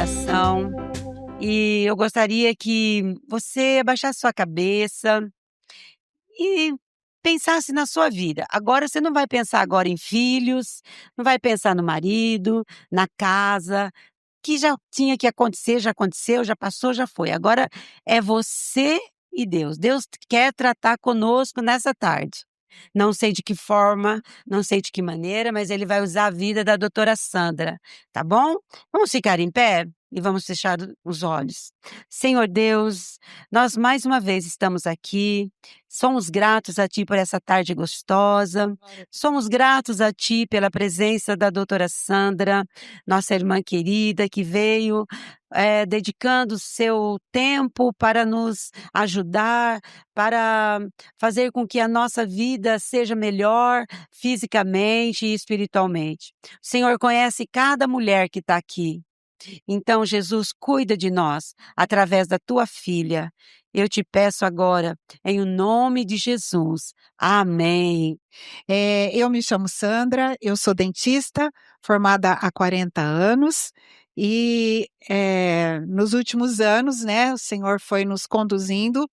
oração e eu gostaria que você abaixasse sua cabeça e pensasse na sua vida. Agora você não vai pensar agora em filhos, não vai pensar no marido, na casa, que já tinha que acontecer, já aconteceu, já passou, já foi. Agora é você e Deus. Deus quer tratar conosco nessa tarde. Não sei de que forma, não sei de que maneira, mas ele vai usar a vida da doutora Sandra, tá bom? Vamos ficar em pé e vamos fechar os olhos. Senhor Deus, nós mais uma vez estamos aqui, somos gratos a Ti por essa tarde gostosa, somos gratos a Ti pela presença da doutora Sandra, nossa irmã querida que veio dedicando seu tempo para nos ajudar, para fazer com que a nossa vida seja melhor fisicamente e espiritualmente. O Senhor conhece cada mulher que está aqui. Então, Jesus, cuida de nós através da tua filha. Eu te peço agora, em o nome de Jesus. Amém. Eu me chamo Sandra, eu sou dentista, formada há 40 anos e, nos últimos anos, né, o Senhor foi nos conduzindo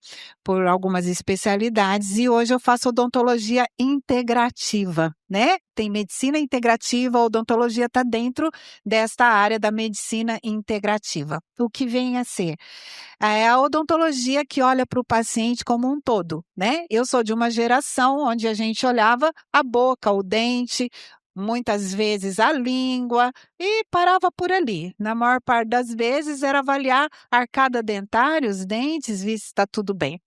por algumas especialidades e hoje eu faço odontologia integrativa, né? Tem medicina integrativa, a odontologia está dentro desta área da medicina integrativa. O que vem a ser? É a odontologia que olha para o paciente como um todo, né? Eu sou de uma geração onde a gente olhava a boca, o dente, muitas vezes a língua e parava por ali. Na maior parte das vezes era avaliar a arcada dentária, os dentes, ver se está tudo bem.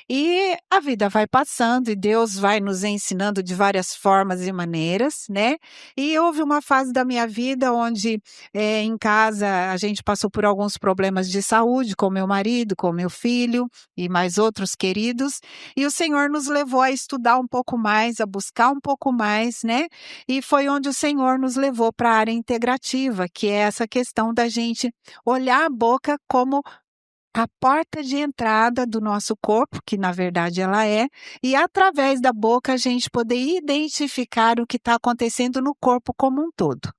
E a vida vai passando e Deus vai nos ensinando de várias formas e maneiras, né? E houve uma fase da minha vida onde, em casa, a gente passou por alguns problemas de saúde com meu marido, com meu filho e mais outros queridos, e o Senhor nos levou a estudar um pouco mais, a buscar um pouco mais, né? E foi onde o Senhor nos levou para a área integrativa, que é essa questão da gente olhar a boca como a porta de entrada do nosso corpo, que na verdade ela é, e através da boca a gente poder identificar o que está acontecendo no corpo como um todo.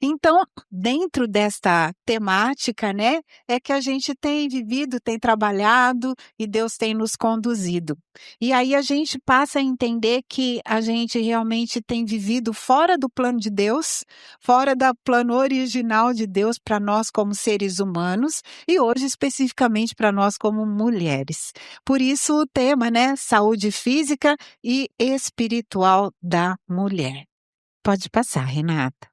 Então, dentro desta temática, né, é que a gente tem vivido, tem trabalhado e Deus tem nos conduzido. E aí a gente passa a entender que a gente realmente tem vivido fora do plano de Deus, fora do plano original de Deus para nós como seres humanos e hoje especificamente para nós como mulheres. Por isso o tema, né, saúde física e espiritual da mulher. Pode passar, Renata.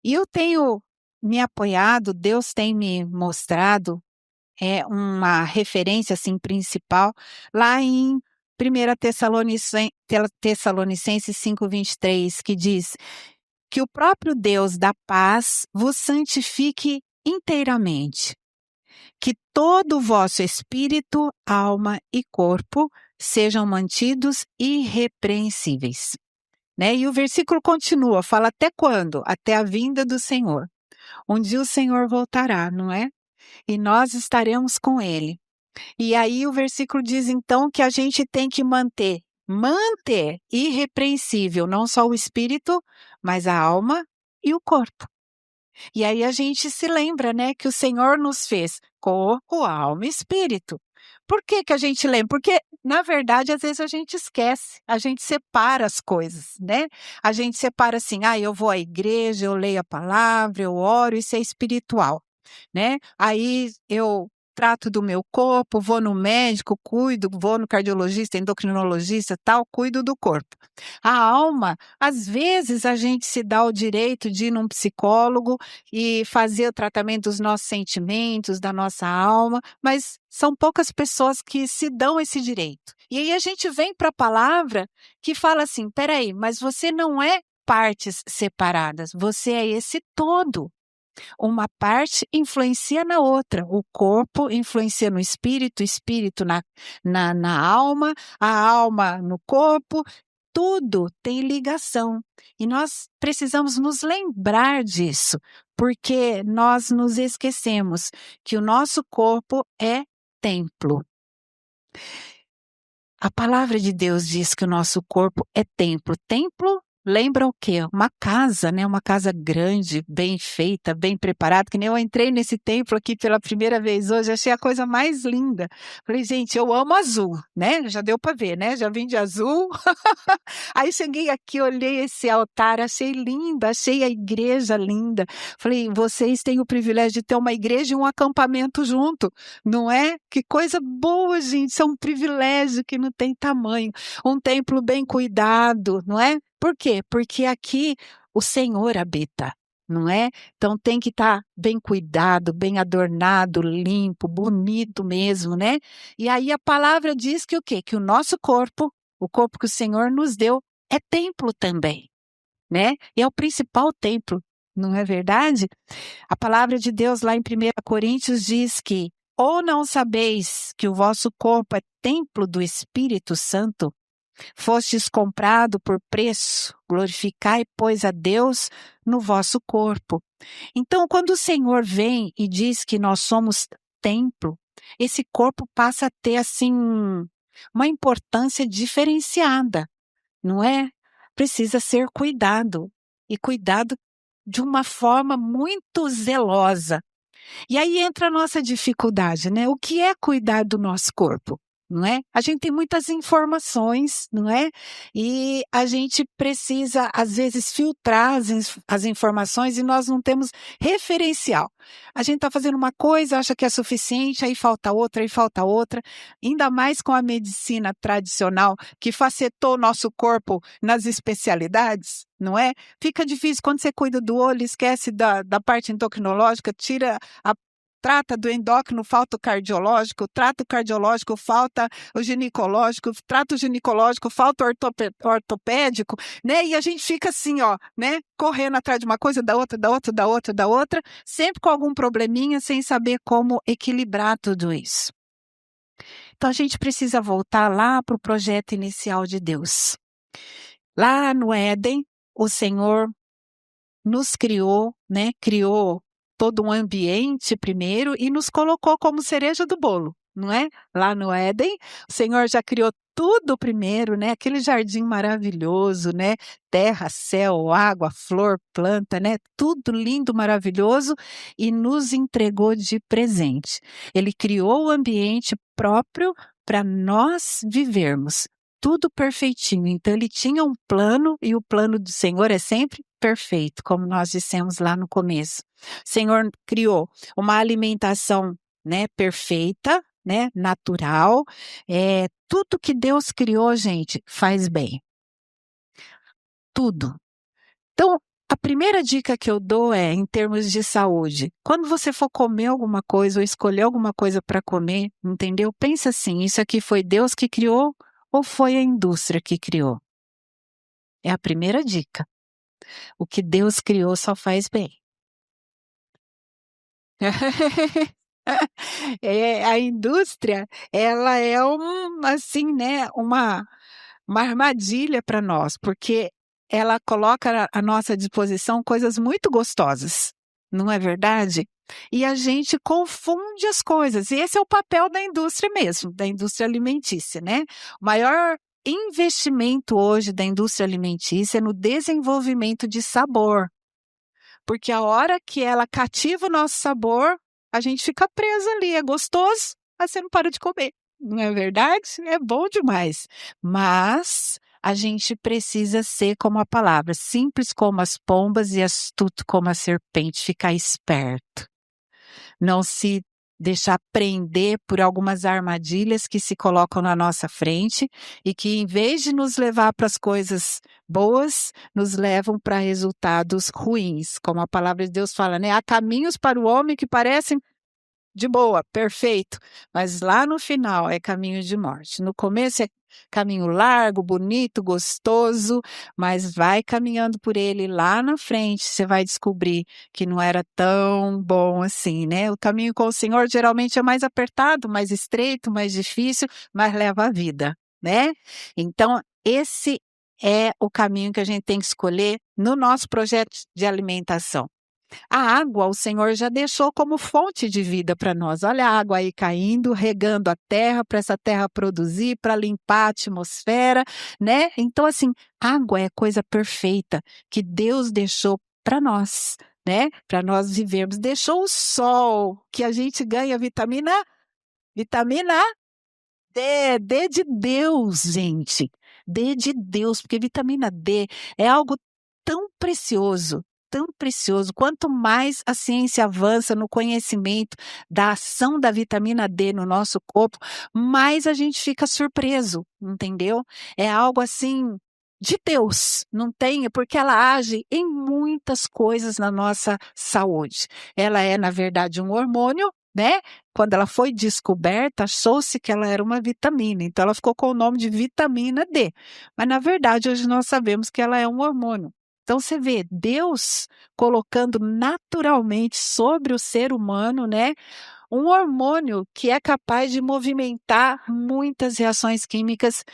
E eu tenho me apoiado, Deus tem me mostrado, uma referência, assim, principal, lá em 1 Tessalonicenses 5:23, que diz: "Que o próprio Deus da paz vos santifique inteiramente, que todo o vosso espírito, alma e corpo sejam mantidos irrepreensíveis." Né, e o versículo continua, fala até quando? Até a vinda do Senhor. Um dia o Senhor voltará, não é? E nós estaremos com Ele. E aí o versículo diz então que a gente tem que manter irrepreensível não só o espírito, mas a alma e o corpo. E aí a gente se lembra, né, que o Senhor nos fez corpo, alma e espírito. Por que que a gente lembra? Porque, na verdade, às vezes a gente esquece, a gente separa as coisas, né? A gente separa assim, eu vou à igreja, eu leio a palavra, eu oro, isso é espiritual, né? Aí eu trato do meu corpo, vou no médico, cuido, vou no cardiologista, endocrinologista, tal, cuido do corpo. A alma, às vezes a gente se dá o direito de ir num psicólogo e fazer o tratamento dos nossos sentimentos, da nossa alma, mas são poucas pessoas que se dão esse direito. E aí a gente vem para a palavra que fala assim: peraí, mas você não é partes separadas, você é esse todo. Uma parte influencia na outra, o corpo influencia no espírito, o espírito na alma, a alma no corpo, tudo tem ligação. E nós precisamos nos lembrar disso, porque nós nos esquecemos que o nosso corpo é templo. A palavra de Deus diz que o nosso corpo é templo. Templo lembra o quê? Uma casa, né, uma casa grande, bem feita, bem preparada, que nem eu entrei nesse templo aqui pela primeira vez hoje, achei a coisa mais linda. Falei: "Gente, eu amo azul", né, já deu para ver, né, já vim de azul. Aí cheguei aqui, olhei esse altar, achei linda, achei a igreja linda. Falei: "Vocês têm o privilégio de ter uma igreja e um acampamento junto, não é? Que coisa boa, gente, isso é um privilégio que não tem tamanho. Um templo bem cuidado, não é? Por quê? Porque aqui o Senhor habita, não é? Então tem que estar bem cuidado, bem adornado, limpo, bonito mesmo, né? E aí a palavra diz que o quê? Que o nosso corpo, o corpo que o Senhor nos deu, é templo também, né? E é o principal templo, não é verdade? A palavra de Deus lá em 1 Coríntios diz que ou não sabeis que o vosso corpo é templo do Espírito Santo? Fostes comprado por preço, glorificai, pois, a Deus no vosso corpo. Então, quando o Senhor vem e diz que nós somos templo, esse corpo passa a ter, assim, uma importância diferenciada, não é? Precisa ser cuidado, e cuidado de uma forma muito zelosa. E aí entra a nossa dificuldade, né? O que é cuidar do nosso corpo? Não é? A gente tem muitas informações, não é? E a gente precisa, às vezes, filtrar as informações e nós não temos referencial. A gente está fazendo uma coisa, acha que é suficiente, aí falta outra, aí falta outra. Ainda mais com a medicina tradicional, que facetou o nosso corpo nas especialidades, não é? Fica difícil quando você cuida do olho, esquece da parte endocrinológica, trata do endócrino, falta o cardiológico, trata o cardiológico, falta o ginecológico, trata o ginecológico, falta o ortopédico, né? E a gente fica assim, ó, né? Correndo atrás de uma coisa, da outra, da outra, da outra, da outra, sempre com algum probleminha, sem saber como equilibrar tudo isso. Então a gente precisa voltar lá para o projeto inicial de Deus. Lá no Éden, o Senhor nos criou, né, criou todo um ambiente primeiro e nos colocou como cereja do bolo, não é? Lá no Éden, o Senhor já criou tudo primeiro, né? Aquele jardim maravilhoso, né? Terra, céu, água, flor, planta, né? Tudo lindo, maravilhoso e nos entregou de presente. Ele criou o ambiente próprio para nós vivermos. Tudo perfeitinho. Então ele tinha um plano e o plano do Senhor é sempre perfeito, como nós dissemos lá no começo. O Senhor criou uma alimentação, né, perfeita, né, natural. Tudo que Deus criou, gente, faz bem. Tudo. Então, a primeira dica que eu dou é, em termos de saúde, quando você for comer alguma coisa ou escolher alguma coisa para comer, entendeu? Pensa assim, isso aqui foi Deus que criou ou foi a indústria que criou? É a primeira dica. O que Deus criou só faz bem. A indústria, ela é assim, né, uma armadilha para nós, porque ela coloca à nossa disposição coisas muito gostosas, não é verdade? E a gente confunde as coisas, e esse é o papel da indústria mesmo, da indústria alimentícia, né? O maior investimento hoje da indústria alimentícia é no desenvolvimento de sabor. Porque a hora que ela cativa o nosso sabor, a gente fica preso ali, é gostoso, mas você não para de comer. Não é verdade? É bom demais. Mas a gente precisa ser como a palavra, simples como as pombas e astuto como a serpente, ficar esperto. Não se deixar prender por algumas armadilhas que se colocam na nossa frente e que, em vez de nos levar para as coisas boas, nos levam para resultados ruins. Como a palavra de Deus fala, né? Há caminhos para o homem que parecem de boa, perfeito, mas lá no final é caminho de morte. No começo é caminho largo, bonito, gostoso, mas vai caminhando por ele lá na frente, você vai descobrir que não era tão bom assim, né? O caminho com o Senhor geralmente é mais apertado, mais estreito, mais difícil, mas leva a vida, né? Então, esse é o caminho que a gente tem que escolher no nosso projeto de alimentação. A água o Senhor já deixou como fonte de vida para nós. Olha a água aí caindo, regando a terra, para essa terra produzir, para limpar a atmosfera, né? Então, assim, água é coisa perfeita que Deus deixou para nós, né? Para nós vivermos. Deixou o sol, que a gente ganha vitamina D de Deus, gente. D de Deus, porque vitamina D é algo tão precioso, tão precioso. Quanto mais a ciência avança no conhecimento da ação da vitamina D no nosso corpo, mais a gente fica surpreso, entendeu? É algo assim de Deus, não tem, porque ela age em muitas coisas na nossa saúde. Ela é, na verdade, um hormônio, né? Quando ela foi descoberta, achou-se que ela era uma vitamina, então ela ficou com o nome de vitamina D. Mas na verdade, hoje nós sabemos que ela é um hormônio. Então você vê Deus colocando naturalmente sobre o ser humano, né, um hormônio que é capaz de movimentar muitas reações químicas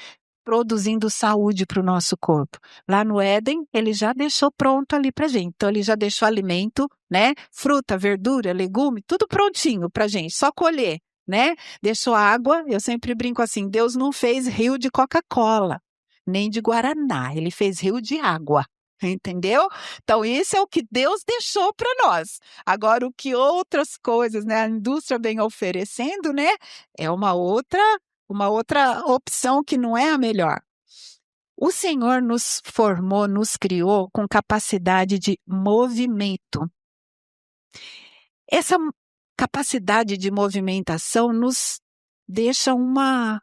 produzindo saúde para o nosso corpo. Lá no Éden, ele já deixou pronto ali para gente. Então, ele já deixou alimento, né? Fruta, verdura, legume, tudo prontinho para gente, só colher, né? Deixou água. Eu sempre brinco assim: Deus não fez rio de Coca-Cola, nem de Guaraná, ele fez rio de água. Entendeu? Então, isso é o que Deus deixou para nós. Agora, o que outras coisas, né, a indústria vem oferecendo, né, é uma outra opção que não é a melhor. O Senhor nos formou, nos criou com capacidade de movimento. Essa capacidade de movimentação nos deixa uma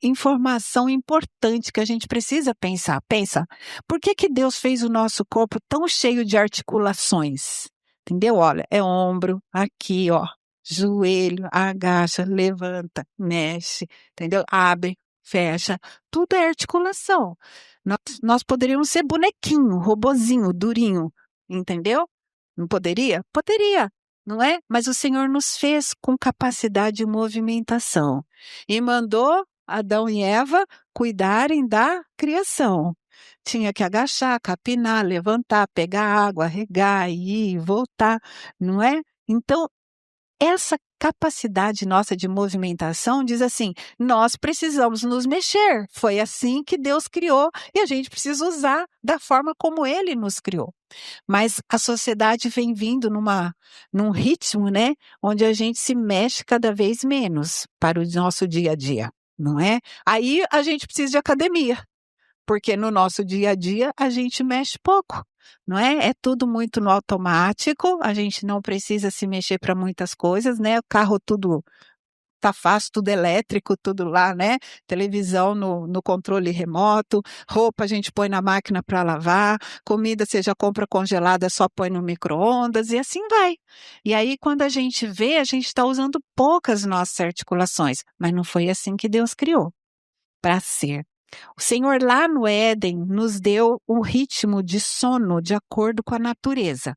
informação importante que a gente precisa pensar. Pensa, por que que Deus fez o nosso corpo tão cheio de articulações? Entendeu? Olha, é ombro, aqui, ó, joelho, agacha, levanta, mexe, entendeu? Abre, fecha, tudo é articulação. Nós poderíamos ser bonequinho, robozinho, durinho, entendeu? Não poderia? Poderia, não é? Mas o Senhor nos fez com capacidade de movimentação e mandou Adão e Eva cuidarem da criação. Tinha que agachar, capinar, levantar, pegar água, regar, ir e voltar, não é? Então, essa capacidade nossa de movimentação diz assim: nós precisamos nos mexer. Foi assim que Deus criou e a gente precisa usar da forma como Ele nos criou. Mas a sociedade vem vindo num ritmo, né, onde a gente se mexe cada vez menos para o nosso dia a dia, não é? Aí a gente precisa de academia, porque no nosso dia a dia a gente mexe pouco, não é? É tudo muito no automático, a gente não precisa se mexer para muitas coisas, né? O carro tudo tá fácil, tudo elétrico, tudo lá, né? Televisão no controle remoto, roupa a gente põe na máquina para lavar, comida você já compra congelada, só põe no micro-ondas e assim vai. E aí, quando a gente vê, a gente está usando poucas nossas articulações, mas não foi assim que Deus criou para ser. O Senhor lá no Éden nos deu um ritmo de sono de acordo com a natureza.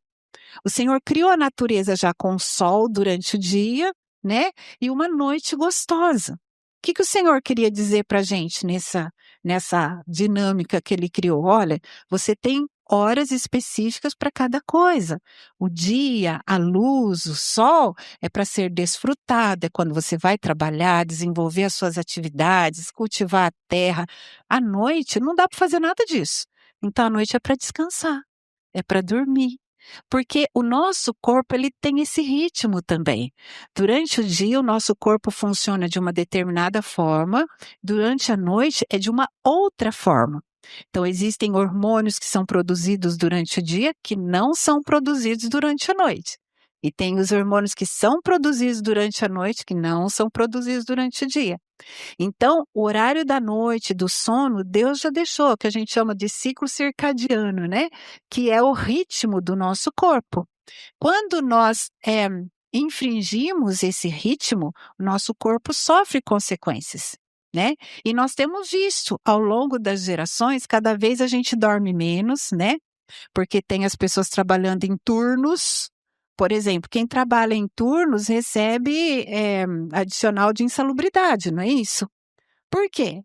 O Senhor criou a natureza já com o sol durante o dia, né? E uma noite gostosa. O que que o Senhor queria dizer para a gente nessa dinâmica que Ele criou? Olha, você tem horas específicas para cada coisa. O dia, a luz, o sol é para ser desfrutado, é quando você vai trabalhar, desenvolver as suas atividades, cultivar a terra. À noite não dá para fazer nada disso. Então, a noite é para descansar, é para dormir. Porque o nosso corpo ele tem esse ritmo também. Durante o dia o nosso corpo funciona de uma determinada forma, durante a noite é de uma outra forma. Então existem hormônios que são produzidos durante o dia que não são produzidos durante a noite. E tem os hormônios que são produzidos durante a noite que não são produzidos durante o dia. Então, o horário da noite, do sono, Deus já deixou, que a gente chama de ciclo circadiano, né? Que é o ritmo do nosso corpo. Quando nós infringimos esse ritmo, o nosso corpo sofre consequências, né? E nós temos visto ao longo das gerações, cada vez a gente dorme menos, né? Porque tem as pessoas trabalhando em turnos. Por exemplo, quem trabalha em turnos recebe adicional de insalubridade, não é isso? Por quê?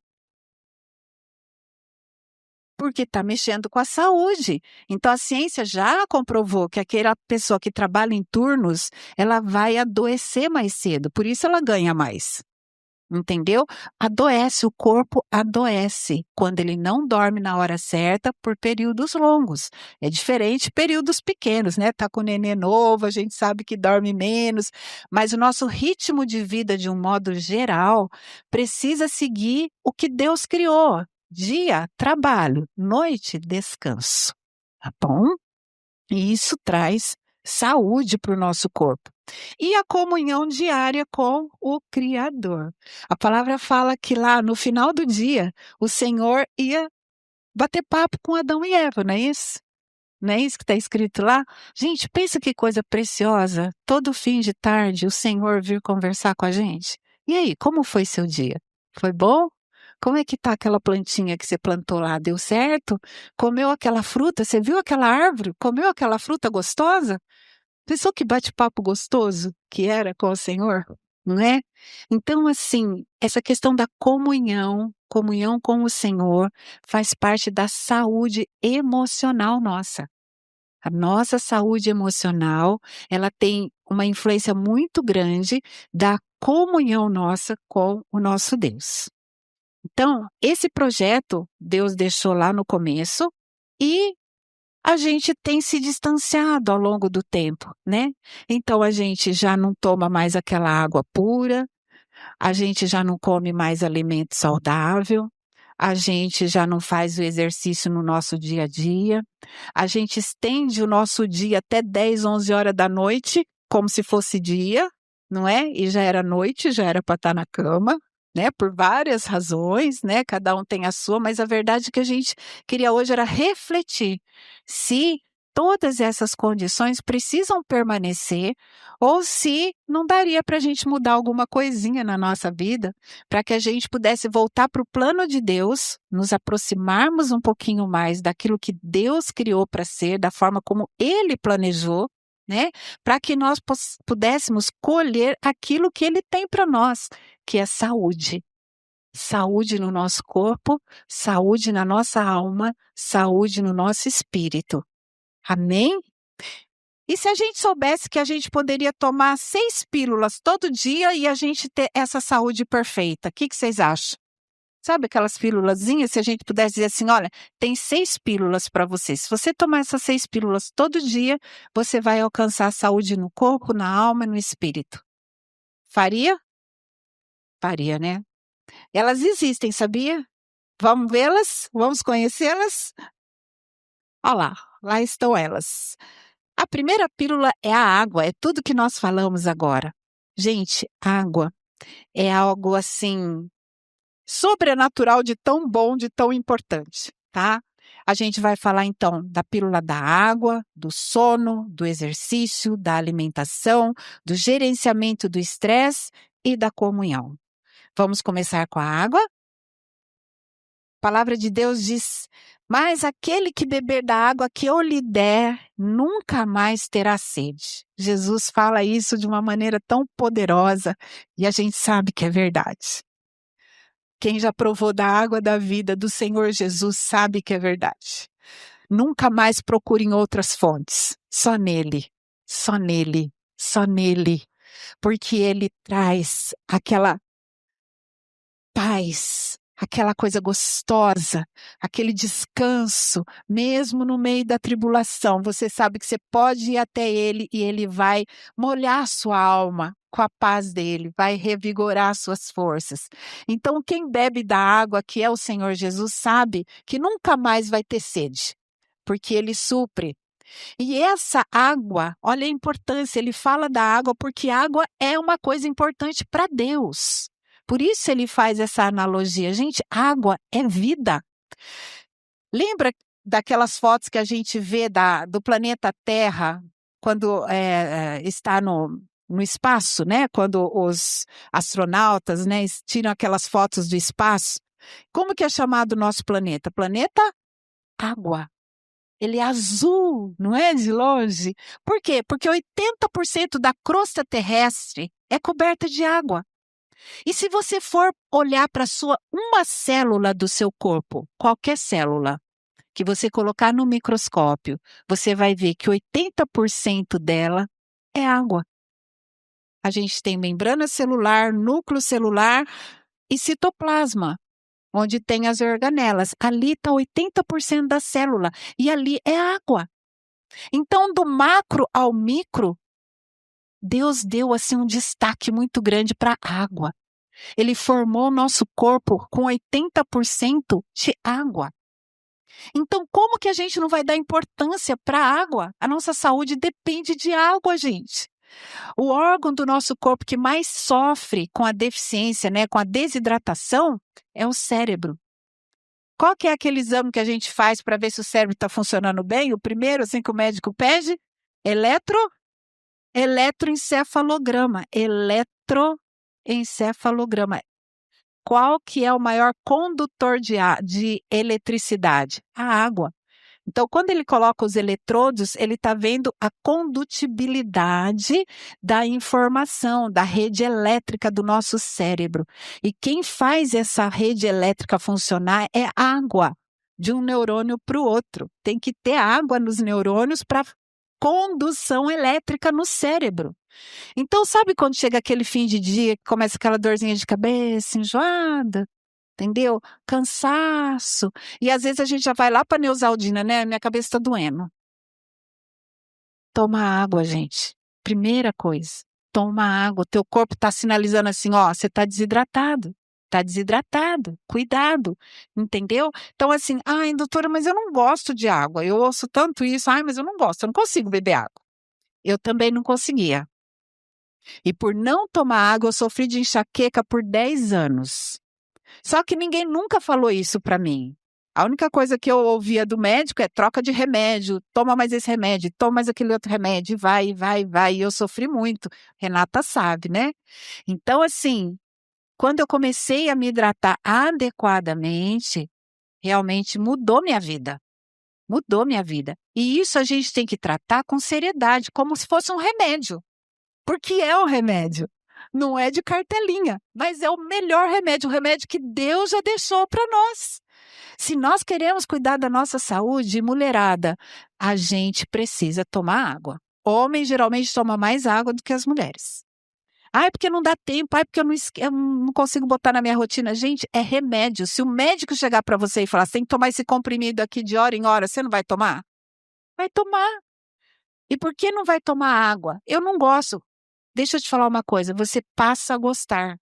Porque está mexendo com a saúde. Então, a ciência já comprovou que aquela pessoa que trabalha em turnos, ela vai adoecer mais cedo, por isso ela ganha mais. Entendeu? Adoece, o corpo adoece quando ele não dorme na hora certa por períodos longos. É diferente de períodos pequenos, né? Tá com o nenê novo, a gente sabe que dorme menos, mas o nosso ritmo de vida, de um modo geral, precisa seguir o que Deus criou. Dia, trabalho, noite, descanso. Tá bom? E isso traz saúde para o nosso corpo. E a comunhão diária com o Criador. A palavra fala que lá no final do dia, o Senhor ia bater papo com Adão e Eva, não é isso? Não é isso que está escrito lá? Gente, pensa que coisa preciosa. Todo fim de tarde o Senhor vir conversar com a gente. E aí, como foi seu dia? Foi bom? Como é que tá aquela plantinha que você plantou lá? Deu certo? Comeu aquela fruta? Você viu aquela árvore? Comeu aquela fruta gostosa? Pensou que bate-papo gostoso que era com o Senhor? Não é? Então, assim, essa questão da comunhão, comunhão com o Senhor, faz parte da saúde emocional nossa. A nossa saúde emocional, ela tem uma influência muito grande da comunhão nossa com o nosso Deus. Então, esse projeto Deus deixou lá no começo e a gente tem se distanciado ao longo do tempo, né? Então, a gente já não toma mais aquela água pura, a gente já não come mais alimento saudável, a gente já não faz o exercício no nosso dia a dia, a gente estende o nosso dia até 10, 11 horas da noite, como se fosse dia, não é? E já era noite, já era para estar na cama, né? Por várias razões, né? Cada um tem a sua, mas a verdade que a gente queria hoje era refletir se todas essas condições precisam permanecer ou se não daria para a gente mudar alguma coisinha na nossa vida para que a gente pudesse voltar para o plano de Deus, nos aproximarmos um pouquinho mais daquilo que Deus criou para ser, da forma como Ele planejou, né? Para que nós pudéssemos colher aquilo que Ele tem para nós, que é saúde. Saúde no nosso corpo, saúde na nossa alma, saúde no nosso espírito. Amém? E se a gente soubesse que a gente poderia tomar 6 pílulas todo dia e a gente ter essa saúde perfeita, o que vocês acham? Sabe aquelas pílulazinhas, se a gente pudesse dizer assim, olha, tem 6 pílulas para você. Se você tomar essas 6 pílulas todo dia, você vai alcançar saúde no corpo, na alma e no espírito. Faria? Faria, né? Elas existem, sabia? Vamos vê-las? Vamos conhecê-las? Olha lá estão elas. A primeira pílula é a água, é tudo que nós falamos agora. Gente, água é algo assim sobrenatural de tão bom, de tão importante, tá? A gente vai falar então da pílula da água, do sono, do exercício, da alimentação, do gerenciamento do estresse e da comunhão. Vamos começar com a água? A palavra de Deus diz: mas aquele que beber da água que eu lhe der, nunca mais terá sede. Jesus fala isso de uma maneira tão poderosa e a gente sabe que é verdade. Quem já provou da água da vida do Senhor Jesus sabe que é verdade. Nunca mais procure em outras fontes, só nele, só nele, só nele, porque ele traz aquela paz, aquela coisa gostosa, aquele descanso, mesmo no meio da tribulação. Você sabe que você pode ir até ele e ele vai molhar sua alma com a paz dele, vai revigorar suas forças. Então, quem bebe da água que é o Senhor Jesus sabe que nunca mais vai ter sede, porque ele supre. E essa água, olha a importância, ele fala da água porque água é uma coisa importante para Deus. Por isso ele faz essa analogia. Gente, água é vida. Lembra daquelas fotos que a gente vê do planeta Terra quando está no espaço, né? Quando os astronautas, né, tiram aquelas fotos do espaço. Como que é chamado o nosso planeta? Planeta água. Ele é azul, não é de longe? Por quê? Porque 80% da crosta terrestre é coberta de água. E se você for olhar para uma célula do seu corpo, qualquer célula, que você colocar no microscópio, você vai ver que 80% dela é água. A gente tem membrana celular, núcleo celular e citoplasma, onde tem as organelas. Ali está 80% da célula e ali é água. Então, do macro ao micro, Deus deu assim um destaque muito grande para a água. Ele formou o nosso corpo com 80% de água. Então, como que a gente não vai dar importância para a água? A nossa saúde depende de água, gente. O órgão do nosso corpo que mais sofre com a deficiência, né, com a desidratação, é o cérebro. Qual que é aquele exame que a gente faz para ver se o cérebro está funcionando bem? O primeiro, assim que o médico pede? Eletroencefalograma. Eletroencefalograma. Qual que é o maior condutor de eletricidade? A água. Então, quando ele coloca os eletrodos, ele está vendo a condutibilidade da informação, da rede elétrica do nosso cérebro. E quem faz essa rede elétrica funcionar é água, de um neurônio para o outro. Tem que ter água nos neurônios para condução elétrica no cérebro. Então, sabe quando chega aquele fim de dia que começa aquela dorzinha de cabeça, enjoada? Entendeu? Cansaço. E às vezes a gente já vai lá para Neosaldina, né? Minha cabeça está doendo. Toma água, gente. Primeira coisa, toma água. O teu corpo está sinalizando assim, ó, você está desidratado. Está desidratado. Cuidado. Entendeu? Então assim, ai, doutora, mas eu não gosto de água. Eu ouço tanto isso. Ai, mas eu não gosto. Eu não consigo beber água. Eu também não conseguia. E por não tomar água, eu sofri de enxaqueca por 10 anos. Só que ninguém nunca falou isso para mim. A única coisa que eu ouvia do médico é troca de remédio, toma mais esse remédio, toma mais aquele outro remédio, e vai, vai, vai. E eu sofri muito. Renata sabe, né? Então, assim, quando eu comecei a me hidratar adequadamente, realmente mudou minha vida. Mudou minha vida. E isso a gente tem que tratar com seriedade, como se fosse um remédio. Porque é um remédio. Não é de cartelinha, mas é o melhor remédio, o remédio que Deus já deixou para nós. Se nós queremos cuidar da nossa saúde, mulherada, a gente precisa tomar água. Homem geralmente toma mais água do que as mulheres. Ai, porque não dá tempo, ai, porque eu não consigo botar na minha rotina. Gente, é remédio. Se o médico chegar para você e falar, você tem que tomar esse comprimido aqui de hora em hora, você não vai tomar? Vai tomar. E por que não vai tomar água? Eu não gosto. Deixa eu te falar uma coisa, você passa a gostar.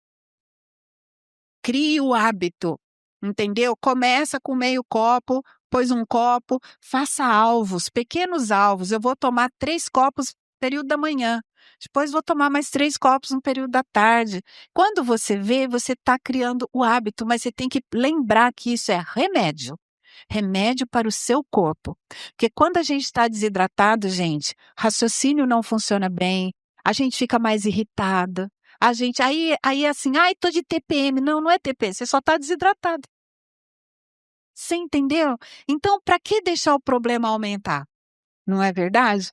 Crie o hábito, entendeu? Começa com meio copo, depois um copo, faça alvos, pequenos alvos. Eu vou tomar 3 copos no período da manhã, depois vou tomar mais 3 copos no período da tarde. Quando você vê, você está criando o hábito, mas você tem que lembrar que isso é remédio. Remédio para o seu corpo. Porque quando a gente está desidratado, gente, raciocínio não funciona bem, a gente fica mais irritada. A gente, aí assim, ai, tô de TPM. Não, não é TPM, você só está desidratado. Você entendeu? Então, para que deixar o problema aumentar? Não é verdade?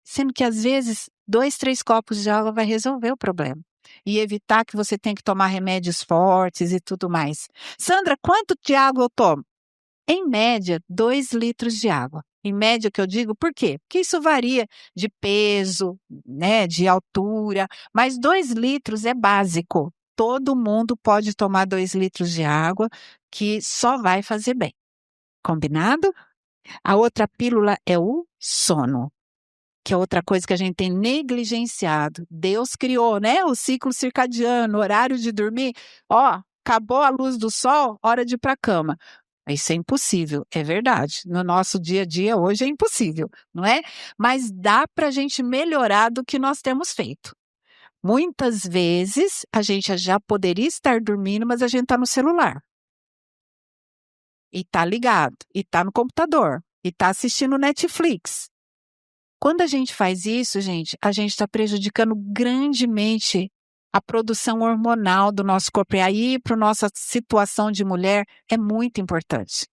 Sendo que às vezes 2, 3 copos de água vai resolver o problema. E evitar que você tenha que tomar remédios fortes e tudo mais. Sandra, quanto de água eu tomo? Em média, 2 litros de água. Em média que eu digo, por quê? Porque isso varia de peso, né, de altura, mas 2 litros é básico. Todo mundo pode tomar 2 litros de água, que só vai fazer bem. Combinado? A outra pílula é o sono, que é outra coisa que a gente tem negligenciado. Deus criou, né, o ciclo circadiano, horário de dormir. Ó, acabou a luz do sol, hora de ir para a cama. Isso é impossível, é verdade. No nosso dia a dia hoje é impossível, não é? Mas dá para a gente melhorar do que nós temos feito. Muitas vezes a gente já poderia estar dormindo, mas a gente está no celular. E está ligado, e está no computador, e está assistindo Netflix. Quando a gente faz isso, gente, a gente está prejudicando grandemente a produção hormonal do nosso corpo. E aí, para a nossa situação de mulher, é muito importante.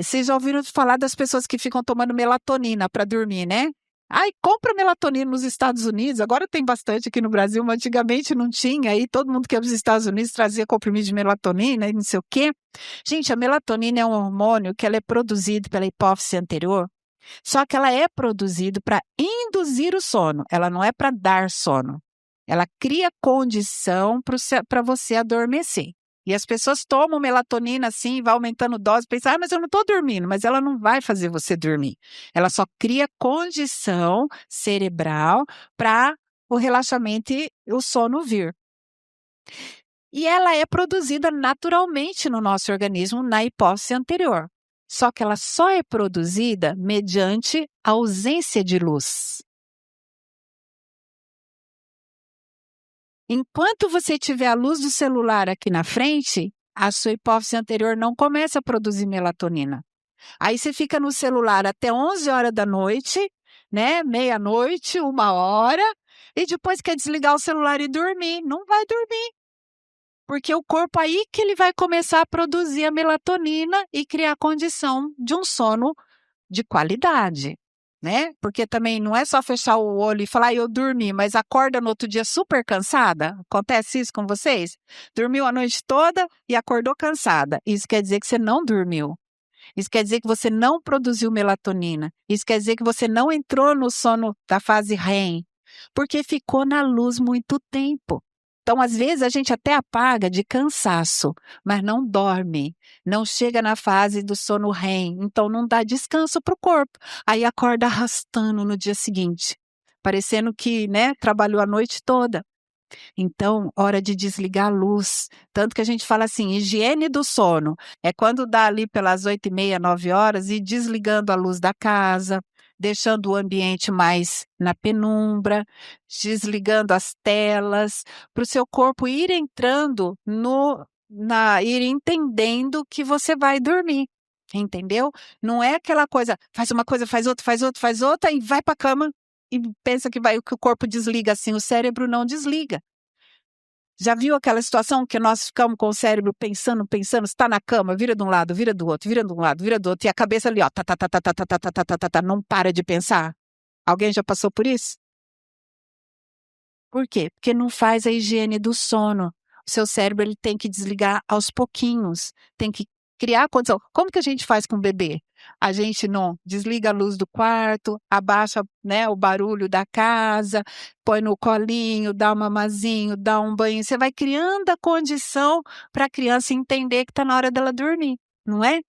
Vocês já ouviram falar das pessoas que ficam tomando melatonina para dormir, né? Ai, compra melatonina nos Estados Unidos. Agora tem bastante aqui no Brasil, mas antigamente não tinha. Aí todo mundo que ia para os Estados Unidos trazia comprimido de melatonina e não sei o quê. Gente, a melatonina é um hormônio que ela é produzido pela hipófise anterior, só que ela é produzida para induzir o sono. Ela não é para dar sono. Ela cria condição para você adormecer. E as pessoas tomam melatonina assim, vai aumentando dose, pensam, mas eu não estou dormindo. Mas ela não vai fazer você dormir. Ela só cria condição cerebral para o relaxamento e o sono vir. E ela é produzida naturalmente no nosso organismo na hipófise anterior. Só que ela só é produzida mediante a ausência de luz. Enquanto você tiver a luz do celular aqui na frente, a sua hipófise anterior não começa a produzir melatonina. Aí você fica no celular até 11 horas da noite, né? Meia-noite, 1 hora, e depois quer desligar o celular e dormir. Não vai dormir. Porque o corpo aí que ele vai começar a produzir a melatonina e criar a condição de um sono de qualidade, né? Porque também não é só fechar o olho e falar, eu dormi, mas acorda no outro dia super cansada. Acontece isso com vocês? Dormiu a noite toda e acordou cansada. Isso quer dizer que você não dormiu. Isso quer dizer que você não produziu melatonina. Isso quer dizer que você não entrou no sono da fase REM, porque ficou na luz muito tempo. Então, às vezes, a gente até apaga de cansaço, mas não dorme, não chega na fase do sono REM, então não dá descanso para o corpo. Aí acorda arrastando no dia seguinte, parecendo que, né, trabalhou a noite toda. Então, hora de desligar a luz. Tanto que a gente fala assim, higiene do sono. É quando dá ali pelas 8h30, 9 horas, e desligando a luz da casa, deixando o ambiente mais na penumbra, desligando as telas, para o seu corpo ir entrando ir entendendo que você vai dormir. Entendeu? Não é aquela coisa, faz outra, faz outra, faz outra, e vai para a cama e pensa que o corpo desliga assim, o cérebro não desliga. Já viu aquela situação que nós ficamos com o cérebro pensando, pensando, está na cama, vira de um lado, vira do outro, vira de um lado, vira do outro, e a cabeça ali, ó, não para de pensar? Alguém já passou por isso? Por quê? Porque não faz a higiene do sono. O seu cérebro ele tem que desligar aos pouquinhos, tem que criar condição. Como que a gente faz com o bebê? A gente não desliga a luz do quarto, abaixa, né, o barulho da casa, põe no colinho, dá um mamazinho, dá um banho. Você vai criando a condição para a criança entender que está na hora dela dormir, não é?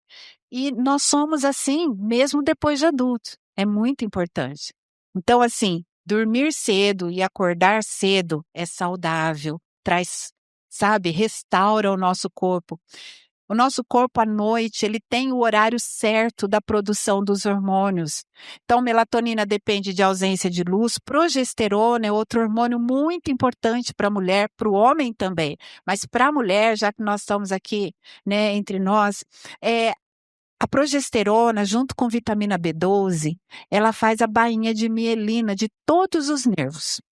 E nós somos assim, mesmo depois de adultos. É muito importante. Então, assim, dormir cedo e acordar cedo é saudável, traz, sabe, restaura o nosso corpo. O nosso corpo à noite, ele tem o horário certo da produção dos hormônios. Então, melatonina depende de ausência de luz, progesterona é outro hormônio muito importante para a mulher, para o homem também. Mas para a mulher, já que nós estamos aqui, né, entre nós, a progesterona, junto com vitamina B12, ela faz a bainha de mielina de todos os nervos.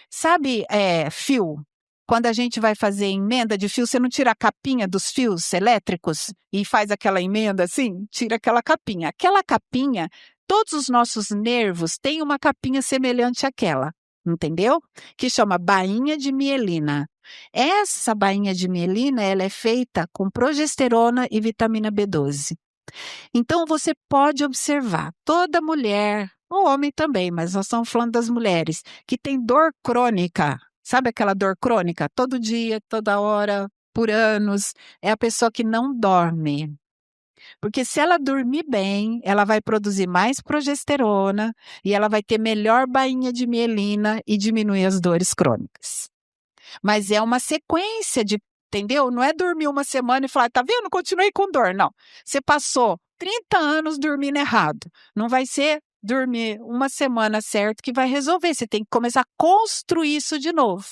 Sabe, fio? Quando a gente vai fazer emenda de fio, você não tira a capinha dos fios elétricos e faz aquela emenda assim? Tira aquela capinha. Aquela capinha, todos os nossos nervos têm uma capinha semelhante àquela, entendeu? Que chama bainha de mielina. Essa bainha de mielina, ela é feita com progesterona e vitamina B12. Então, você pode observar, toda mulher, o homem também, mas nós estamos falando das mulheres, que tem dor crônica, sabe aquela dor crônica? Todo dia, toda hora, por anos, é a pessoa que não dorme. Porque se ela dormir bem, ela vai produzir mais progesterona e ela vai ter melhor bainha de mielina e diminuir as dores crônicas. Mas é uma sequência de, entendeu? Não é dormir uma semana e falar, tá vendo? Continuei com dor. Não. Você passou 30 anos dormindo errado. Não vai ser dormir uma semana certo que vai resolver. Você tem que começar a construir isso de novo.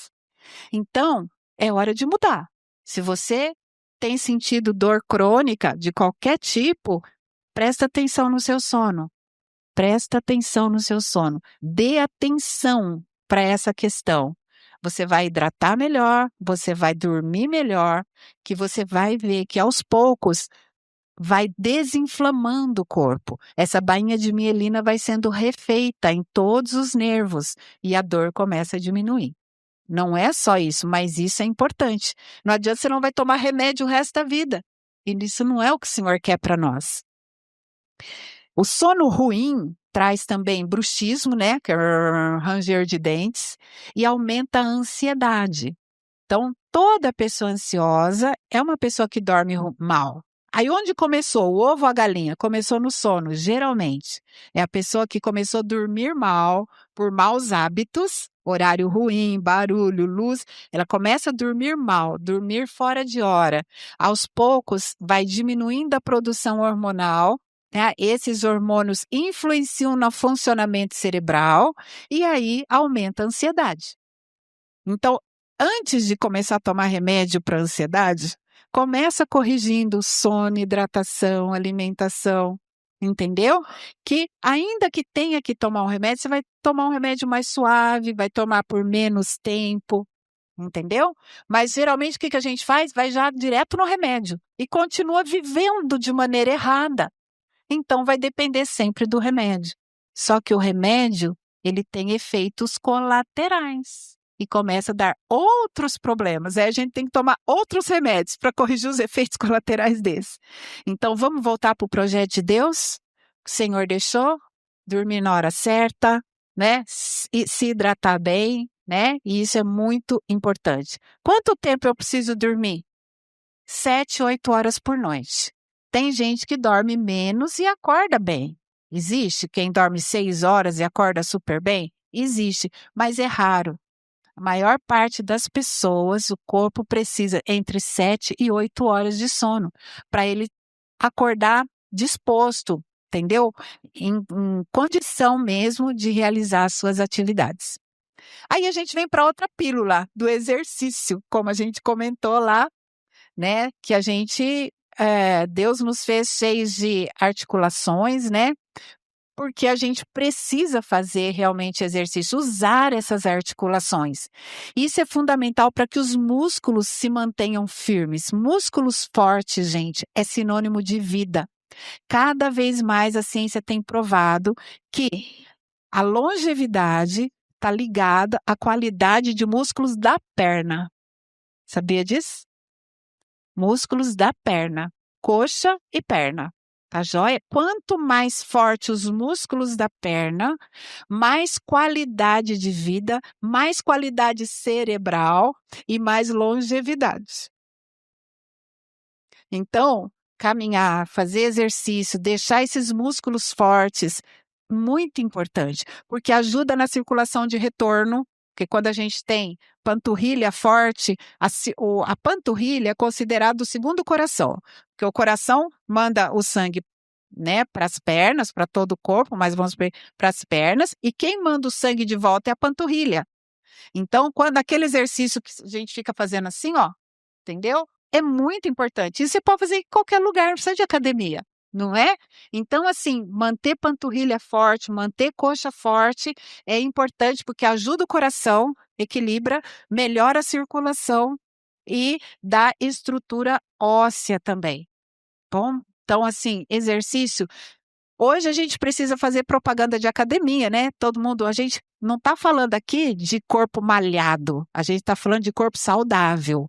Então, é hora de mudar. Se você tem sentido dor crônica de qualquer tipo, presta atenção no seu sono. Presta atenção no seu sono. Dê atenção para essa questão. Você vai hidratar melhor, você vai dormir melhor, que você vai ver que aos poucos vai desinflamando o corpo. Essa bainha de mielina vai sendo refeita em todos os nervos e a dor começa a diminuir. Não é só isso, mas isso é importante. Não adianta, você não vai tomar remédio o resto da vida. E isso não é o que o Senhor quer para nós. O sono ruim traz também bruxismo, né, que é ranger de dentes, e aumenta a ansiedade. Então, toda pessoa ansiosa é uma pessoa que dorme mal. Aí, onde começou? O ovo ou a galinha? Começou no sono, geralmente. É a pessoa que começou a dormir mal, por maus hábitos, horário ruim, barulho, luz. Ela começa a dormir mal, dormir fora de hora. Aos poucos, vai diminuindo a produção hormonal, né? Esses hormônios influenciam no funcionamento cerebral e aí aumenta a ansiedade. Então, antes de começar a tomar remédio para ansiedade, começa corrigindo sono, hidratação, alimentação, entendeu? Que ainda que tenha que tomar um remédio, você vai tomar um remédio mais suave, vai tomar por menos tempo, entendeu? Mas geralmente o que a gente faz? Vai já direto no remédio e continua vivendo de maneira errada. Então vai depender sempre do remédio. Só que o remédio, ele tem efeitos colaterais e começa a dar outros problemas. Aí a gente tem que tomar outros remédios para corrigir os efeitos colaterais desses. Então vamos voltar para o projeto de Deus? O Senhor deixou dormir na hora certa, né? Se hidratar bem, né? E isso é muito importante. Quanto tempo eu preciso dormir? 7, 8 horas por noite. Tem gente que dorme menos e acorda bem. Existe quem dorme 6 horas e acorda super bem? Existe, mas é raro. A maior parte das pessoas, o corpo precisa entre 7 e 8 horas de sono para ele acordar disposto, entendeu? Em condição mesmo de realizar as suas atividades. Aí a gente vem para outra pílula do exercício, como a gente comentou lá, né? Que a gente, Deus nos fez cheios de articulações, né? Porque a gente precisa fazer realmente exercício, usar essas articulações. Isso é fundamental para que os músculos se mantenham firmes. Músculos fortes, gente, é sinônimo de vida. Cada vez mais a ciência tem provado que a longevidade está ligada à qualidade de músculos da perna. Sabia disso? Músculos da perna, coxa e perna. Tá joia? Quanto mais forte os músculos da perna, mais qualidade de vida, mais qualidade cerebral e mais longevidade. Então, caminhar, fazer exercício, deixar esses músculos fortes, muito importante, porque ajuda na circulação de retorno, porque quando a gente tem panturrilha forte, a panturrilha é considerado o segundo coração, porque o coração manda o sangue, né, para as pernas, para todo o corpo, mas vamos ver para as pernas, e quem manda o sangue de volta é a panturrilha. Então, quando aquele exercício que a gente fica fazendo assim, ó, entendeu? É muito importante. Isso você pode fazer em qualquer lugar, não precisa de academia, não é? Então, assim, manter panturrilha forte, manter coxa forte é importante porque ajuda o coração, equilibra, melhora a circulação e dá estrutura óssea também. Bom, então, assim, exercício. Hoje a gente precisa fazer propaganda de academia, né? Todo mundo, a gente não está falando aqui de corpo malhado, a gente está falando de corpo saudável.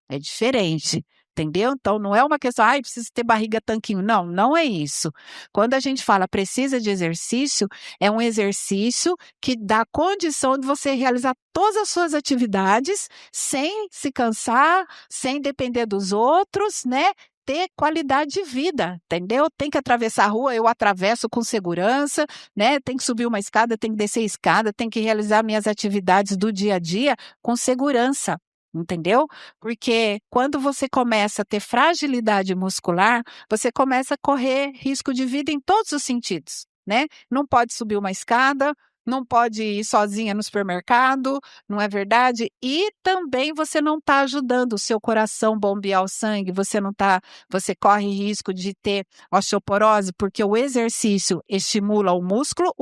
É diferente, entendeu? Então não é uma questão, ai, precisa ter barriga tanquinho. Não, não é isso. Quando a gente fala precisa de exercício, é um exercício que dá condição de você realizar todas as suas atividades sem se cansar, sem depender dos outros, né? Ter qualidade de vida, entendeu? Tem que atravessar a rua, eu atravesso com segurança, né? Tem que subir uma escada, tem que descer a escada, tem que realizar minhas atividades do dia a dia com segurança. Entendeu? Porque quando você começa a ter fragilidade muscular, você começa a correr risco de vida em todos os sentidos, né? Não pode subir uma escada, não pode ir sozinha no supermercado, não é verdade? E também você não está ajudando o seu coração bombear o sangue, você corre risco de ter osteoporose, porque o exercício estimula o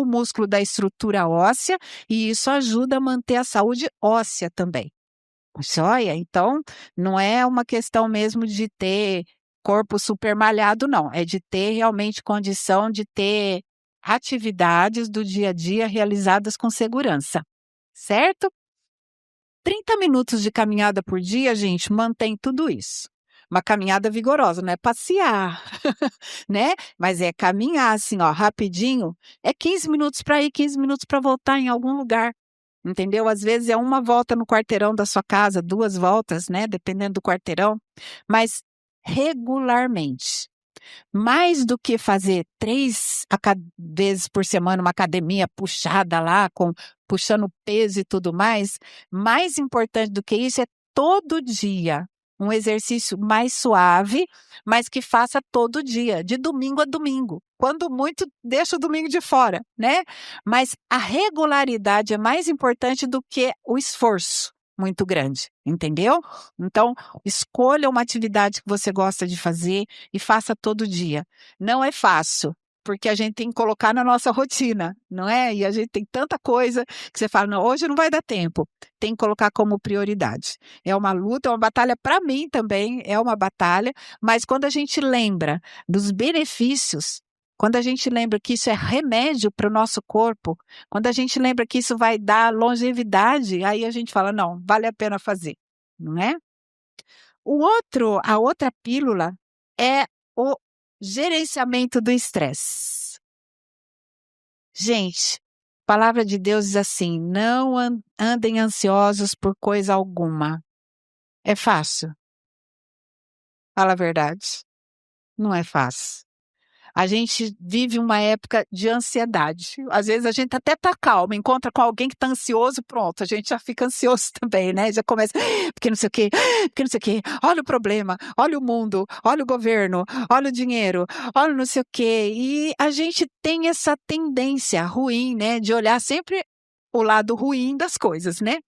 músculo da estrutura óssea, e isso ajuda a manter a saúde óssea também. Joia? Então, não é uma questão mesmo de ter corpo super malhado não, é de ter realmente condição de ter atividades do dia a dia realizadas com segurança, certo? 30 minutos de caminhada por dia, gente, mantém tudo isso. Uma caminhada vigorosa, não é passear, né? Mas é caminhar assim, ó, rapidinho. É 15 minutos para ir, 15 minutos para voltar em algum lugar. Entendeu? Às vezes é uma volta no quarteirão da sua casa, 2 voltas, né? Dependendo do quarteirão, mas regularmente. Mais do que fazer 3 vezes por semana uma academia puxada lá, puxando peso e tudo mais importante do que isso é todo dia. Um exercício mais suave, mas que faça todo dia, de domingo a domingo. Quando muito, deixa o domingo de fora, né? Mas a regularidade é mais importante do que o esforço muito grande, entendeu? Então, escolha uma atividade que você gosta de fazer e faça todo dia. Não é fácil, porque a gente tem que colocar na nossa rotina, não é? E a gente tem tanta coisa que você fala, não, hoje não vai dar tempo. Tem que colocar como prioridade. É uma luta, é uma batalha para mim também, é uma batalha, mas quando a gente lembra dos benefícios, quando a gente lembra que isso é remédio para o nosso corpo, quando a gente lembra que isso vai dar longevidade, aí a gente fala, não, vale a pena fazer, não é? A outra pílula é o gerenciamento do estresse. Gente, a palavra de Deus diz assim: não andem ansiosos por coisa alguma. É fácil? Fala a verdade. Não é fácil. A gente vive uma época de ansiedade. Às vezes a gente até tá calmo, encontra com alguém que tá ansioso, pronto, a gente já fica ansioso também, né? Já começa, porque não sei o quê, porque não sei o quê. Olha o problema, olha o mundo, olha o governo, olha o dinheiro, olha não sei o quê. E a gente tem essa tendência ruim, né, de olhar sempre o lado ruim das coisas, né?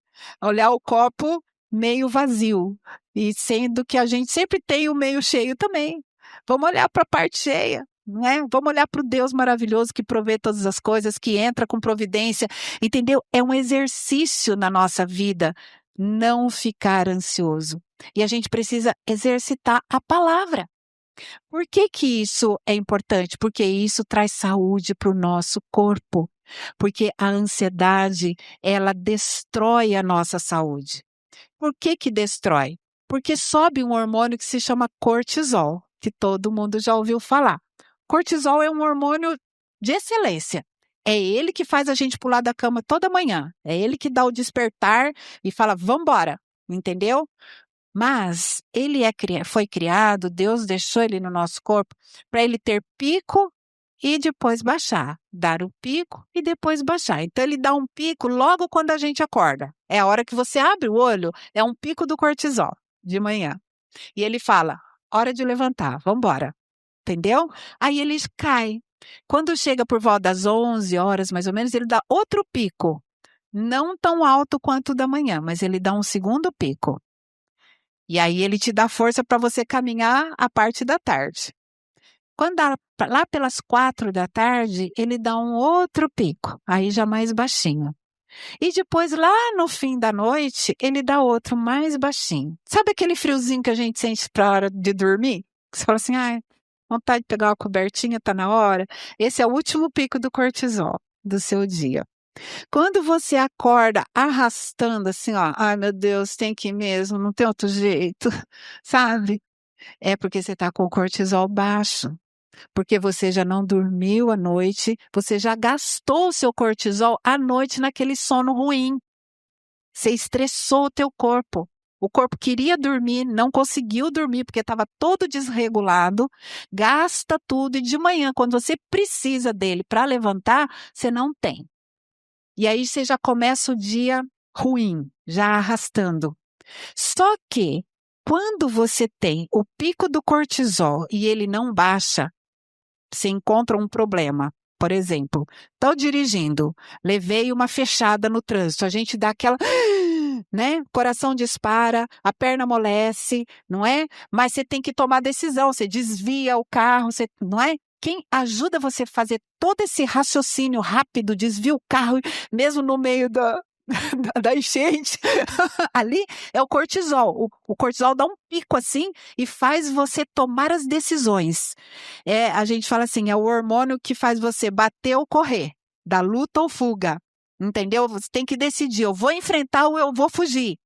Olhar o copo meio vazio, e sendo que a gente sempre tem o meio cheio também. Vamos olhar para a parte cheia. Não é? Vamos olhar para o Deus maravilhoso que provê todas as coisas, que entra com providência, entendeu? É um exercício na nossa vida não ficar ansioso. E a gente precisa exercitar a palavra. Por que que isso é importante? Porque isso traz saúde para o nosso corpo. Porque a ansiedade, ela destrói a nossa saúde. Por que que destrói? Porque sobe um hormônio que se chama cortisol, que todo mundo já ouviu falar. Cortisol é um hormônio de excelência. É ele que faz a gente pular da cama toda manhã. É ele que dá o despertar e fala, vambora, entendeu? Mas ele foi criado, Deus deixou ele no nosso corpo para ele ter pico e depois baixar. Dar o pico e depois baixar. Então ele dá um pico logo quando a gente acorda. É a hora que você abre o olho, é um pico do cortisol de manhã. E ele fala, hora de levantar, vambora. Entendeu? Aí ele cai. Quando chega por volta das 11 horas, mais ou menos, ele dá outro pico. Não tão alto quanto o da manhã, mas ele dá um segundo pico. E aí ele te dá força para você caminhar a parte da tarde. Quando dá lá pelas 4 da tarde, ele dá um outro pico, aí já mais baixinho. E depois, lá no fim da noite, ele dá outro mais baixinho. Sabe aquele friozinho que a gente sente para a hora de dormir? Que você fala assim, ai, vontade de pegar uma cobertinha, tá na hora. Esse é o último pico do cortisol do seu dia. Quando você acorda arrastando assim, ó, ai meu Deus, tem que ir mesmo, não tem outro jeito, sabe? É porque você está com o cortisol baixo. Porque você já não dormiu à noite, você já gastou o seu cortisol à noite naquele sono ruim. Você estressou o teu corpo. O corpo queria dormir, não conseguiu dormir porque estava todo desregulado, gasta tudo e de manhã, quando você precisa dele para levantar, você não tem. E aí você já começa o dia ruim, já arrastando. Só que quando você tem o pico do cortisol e ele não baixa, você encontra um problema. Por exemplo, estou dirigindo, levei uma fechada no trânsito, a gente dá aquela, né? Coração dispara, a perna amolece, não é? Mas você tem que tomar decisão, você desvia o carro, você, não é? Quem ajuda você a fazer todo esse raciocínio rápido, desvia o carro, mesmo no meio da enchente. Ali é o cortisol. O cortisol dá um pico assim e faz você tomar as decisões. A gente fala assim, é o hormônio que faz você bater ou correr, da luta ou fuga. Entendeu? Você tem que decidir, eu vou enfrentar ou eu vou fugir.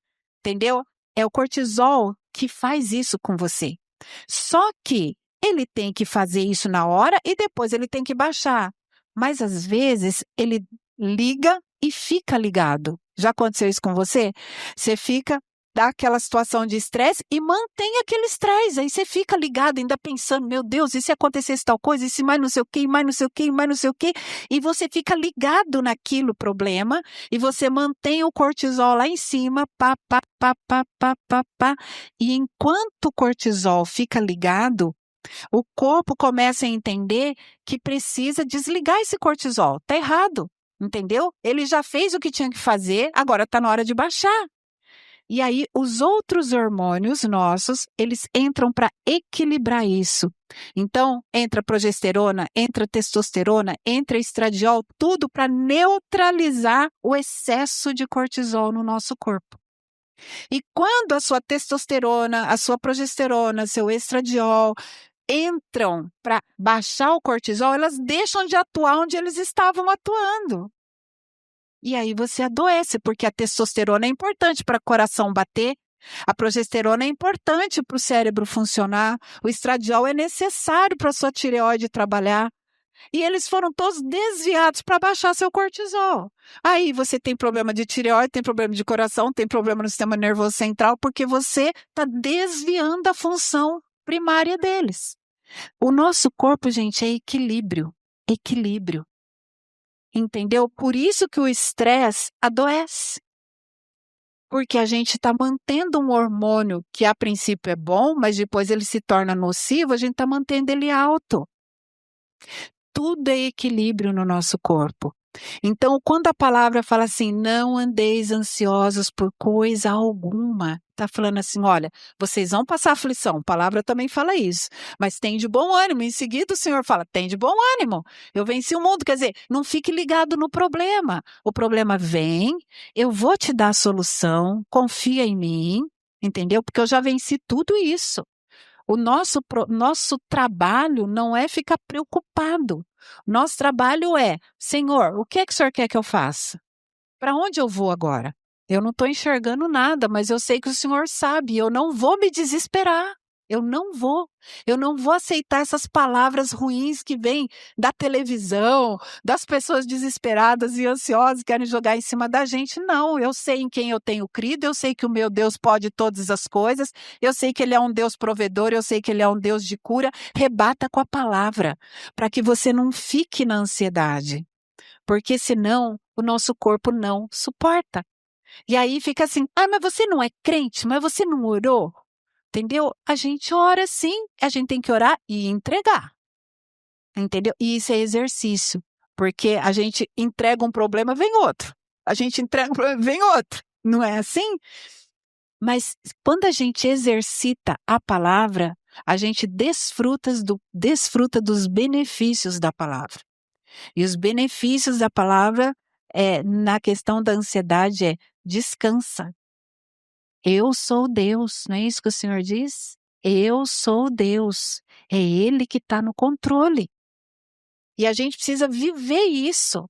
Entendeu? É o cortisol que faz isso com você. Só que ele tem que fazer isso na hora e depois ele tem que baixar. Mas às vezes ele liga e fica ligado. Já aconteceu isso com você? Você fica, dá aquela situação de estresse e mantém aquele estresse. Aí você fica ligado, ainda pensando, meu Deus, e se acontecesse tal coisa, e se mais não sei o quê, e mais não sei o quê, e mais não sei o quê. E você fica ligado naquilo problema e você mantém o cortisol lá em cima, pá, pá, pá, pá, pá, pá, pá. E enquanto o cortisol fica ligado, o corpo começa a entender que precisa desligar esse cortisol. Tá errado, entendeu? Ele já fez o que tinha que fazer, agora está na hora de baixar. E aí, os outros hormônios nossos, eles entram para equilibrar isso. Então, entra progesterona, entra testosterona, entra estradiol, tudo para neutralizar o excesso de cortisol no nosso corpo. E quando a sua testosterona, a sua progesterona, seu estradiol entram para baixar o cortisol, elas deixam de atuar onde eles estavam atuando. E aí você adoece, porque a testosterona é importante para o coração bater, a progesterona é importante para o cérebro funcionar, o estradiol é necessário para a sua tireoide trabalhar. E eles foram todos desviados para baixar seu cortisol. Aí você tem problema de tireoide, tem problema de coração, tem problema no sistema nervoso central, porque você está desviando a função primária deles. O nosso corpo, gente, é equilíbrio. Equilíbrio. Entendeu? Por isso que o estresse adoece. Porque a gente está mantendo um hormônio que a princípio é bom, mas depois ele se torna nocivo, a gente está mantendo ele alto. Tudo é equilíbrio no nosso corpo. Então, quando a palavra fala assim, não andeis ansiosos por coisa alguma, está falando assim, olha, vocês vão passar aflição, a palavra também fala isso, mas tem de bom ânimo. Em seguida o Senhor fala, tem de bom ânimo, eu venci o mundo. Quer dizer, não fique ligado no problema. O problema vem, eu vou te dar a solução, confia em mim, entendeu? Porque eu já venci tudo isso. O nosso trabalho não é ficar preocupado. Nosso trabalho é, Senhor, o que é que o Senhor quer que eu faça? Para onde eu vou agora? Eu não estou enxergando nada, mas eu sei que o Senhor sabe. Eu não vou me desesperar. Eu não vou. Eu não vou aceitar essas palavras ruins que vêm da televisão, das pessoas desesperadas e ansiosas que querem jogar em cima da gente. Não, eu sei em quem eu tenho crido, eu sei que o meu Deus pode todas as coisas, eu sei que Ele é um Deus provedor, eu sei que Ele é um Deus de cura. Rebata com a palavra, para que você não fique na ansiedade, porque senão o nosso corpo não suporta. E aí fica assim, mas você não é crente, mas você não orou? Entendeu? A gente ora sim, a gente tem que orar e entregar. Entendeu? E isso é exercício, porque a gente entrega um problema, vem outro. A gente entrega um problema, vem outro. Não é assim? Mas quando a gente exercita a palavra, a gente desfruta dos benefícios da palavra. E os benefícios da palavra na questão da ansiedade descansa. Eu sou Deus, não é isso que o Senhor diz? Eu sou Deus. É Ele que está no controle. E a gente precisa viver isso.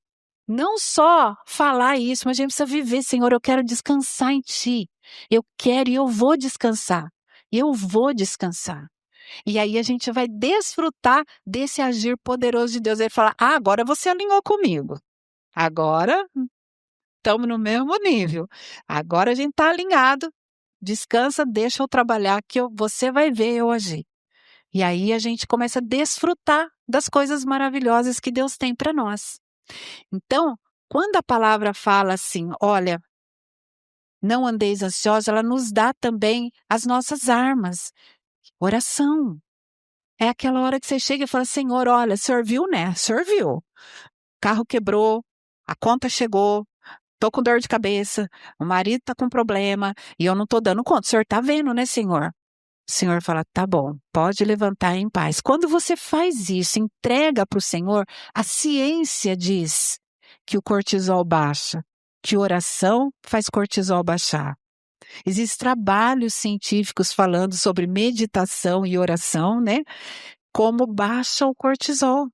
Não só falar isso, mas a gente precisa viver. Senhor, eu quero descansar em Ti. Eu quero e eu vou descansar. Eu vou descansar. E aí a gente vai desfrutar desse agir poderoso de Deus. Ele fala, agora você alinhou comigo. Agora estamos no mesmo nível. Agora a gente está alinhado. Descansa, deixa eu trabalhar que você vai ver eu agir. E aí a gente começa a desfrutar das coisas maravilhosas que Deus tem para nós. Então, quando a palavra fala assim, olha, não andeis ansiosos, ela nos dá também as nossas armas. Oração. É aquela hora que você chega e fala, Senhor, olha, o Senhor viu, né? O Senhor viu. O carro quebrou, a conta chegou, tô com dor de cabeça, o marido tá com problema e eu não tô dando conta. O Senhor tá vendo, né, Senhor? O Senhor fala, tá bom, pode levantar em paz. Quando você faz isso, entrega para o Senhor, a ciência diz que o cortisol baixa. que oração faz cortisol baixar. Existem trabalhos científicos falando sobre meditação e oração, né? Como baixa o cortisol.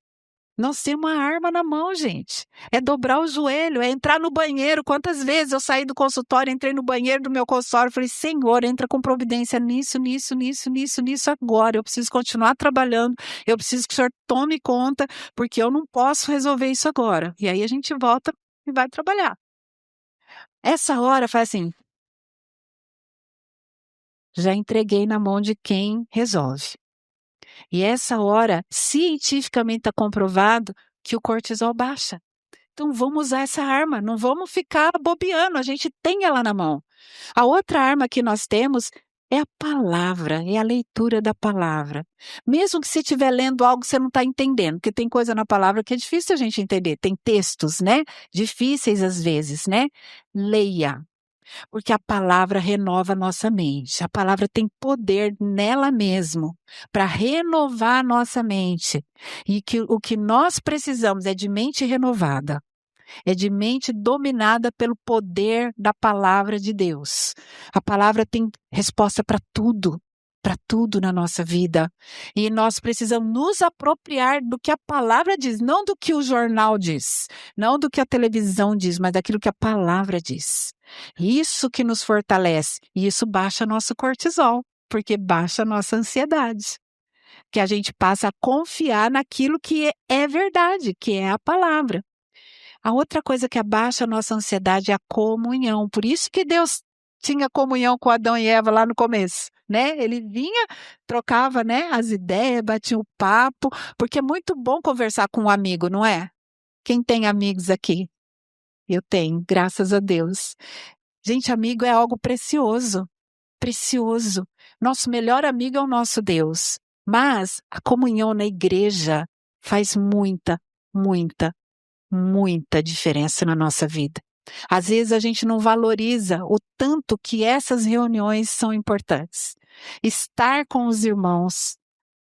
Nós temos uma arma na mão, gente. É dobrar o joelho, é entrar no banheiro. Quantas vezes eu saí do consultório, entrei no banheiro do meu consultório, falei, Senhor, entra com providência nisso, nisso, nisso, nisso, nisso agora. Eu preciso continuar trabalhando, eu preciso que o Senhor tome conta, porque eu não posso resolver isso agora. E aí a gente volta e vai trabalhar. Essa hora faz assim, já entreguei na mão de quem resolve. E essa hora, cientificamente está comprovado que o cortisol baixa. Então vamos usar essa arma, não vamos ficar bobeando, a gente tem ela na mão. A outra arma que nós temos é a palavra, é a leitura da palavra. Mesmo que você estiver lendo algo que você não está entendendo, porque tem coisa na palavra que é difícil a gente entender, tem textos, né? Difíceis às vezes, né? Leia. Porque a palavra renova a nossa mente. A palavra tem poder nela mesmo para renovar a nossa mente. E que o que nós precisamos é de mente renovada. É de mente dominada pelo poder da palavra de Deus. A palavra tem resposta para tudo na nossa vida. E nós precisamos nos apropriar do que a palavra diz, não do que o jornal diz, não do que a televisão diz, mas daquilo que a palavra diz. Isso que nos fortalece, e isso baixa nosso cortisol, porque baixa a nossa ansiedade. Que a gente passa a confiar naquilo que é verdade, que é a palavra. A outra coisa que abaixa a nossa ansiedade é a comunhão. Por isso que Deus tinha comunhão com Adão e Eva lá no começo, né? Ele vinha, trocava, né, as ideias, batia o papo, porque é muito bom conversar com um amigo, não é? Quem tem amigos aqui? Eu tenho, graças a Deus. Gente, amigo é algo precioso, precioso. Nosso melhor amigo é o nosso Deus. Mas a comunhão na igreja faz muita, muita, muita diferença na nossa vida. Às vezes a gente não valoriza o tanto que essas reuniões são importantes. Estar com os irmãos,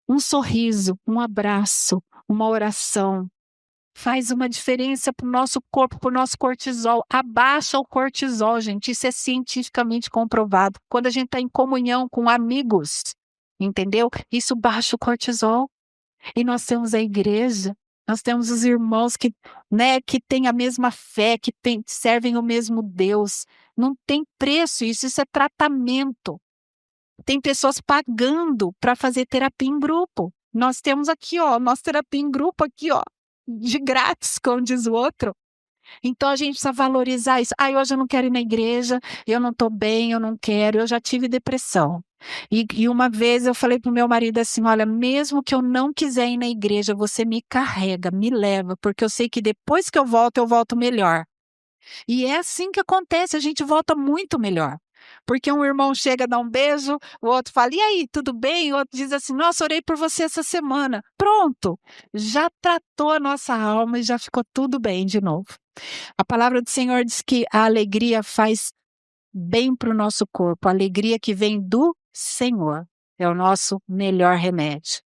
um sorriso, um abraço, uma oração, faz uma diferença para o nosso corpo, para o nosso cortisol. Abaixa o cortisol, gente. Isso é cientificamente comprovado. Quando a gente está em comunhão com amigos, entendeu? Isso baixa o cortisol. E nós temos a igreja, nós temos os irmãos que, né, que têm a mesma fé, que servem o mesmo Deus. Não tem preço isso, isso é tratamento. Tem pessoas pagando para fazer terapia em grupo. Nós temos aqui, ó, nossa terapia em grupo aqui, ó, de grátis, como diz o outro. Então a gente precisa valorizar isso. Ah, hoje eu não quero ir na igreja, eu não estou bem, eu não quero, eu já tive depressão. E uma vez eu falei para o meu marido assim: olha, mesmo que eu não quiser ir na igreja, você me carrega, me leva, porque eu sei que depois que eu volto melhor. E é assim que acontece, a gente volta muito melhor. Porque um irmão chega, dá um beijo, o outro fala, e aí, tudo bem? O outro diz assim, nossa, orei por você essa semana. Pronto, já tratou a nossa alma e já ficou tudo bem de novo. A palavra do Senhor diz que a alegria faz bem para o nosso corpo. A alegria que vem do Senhor é o nosso melhor remédio.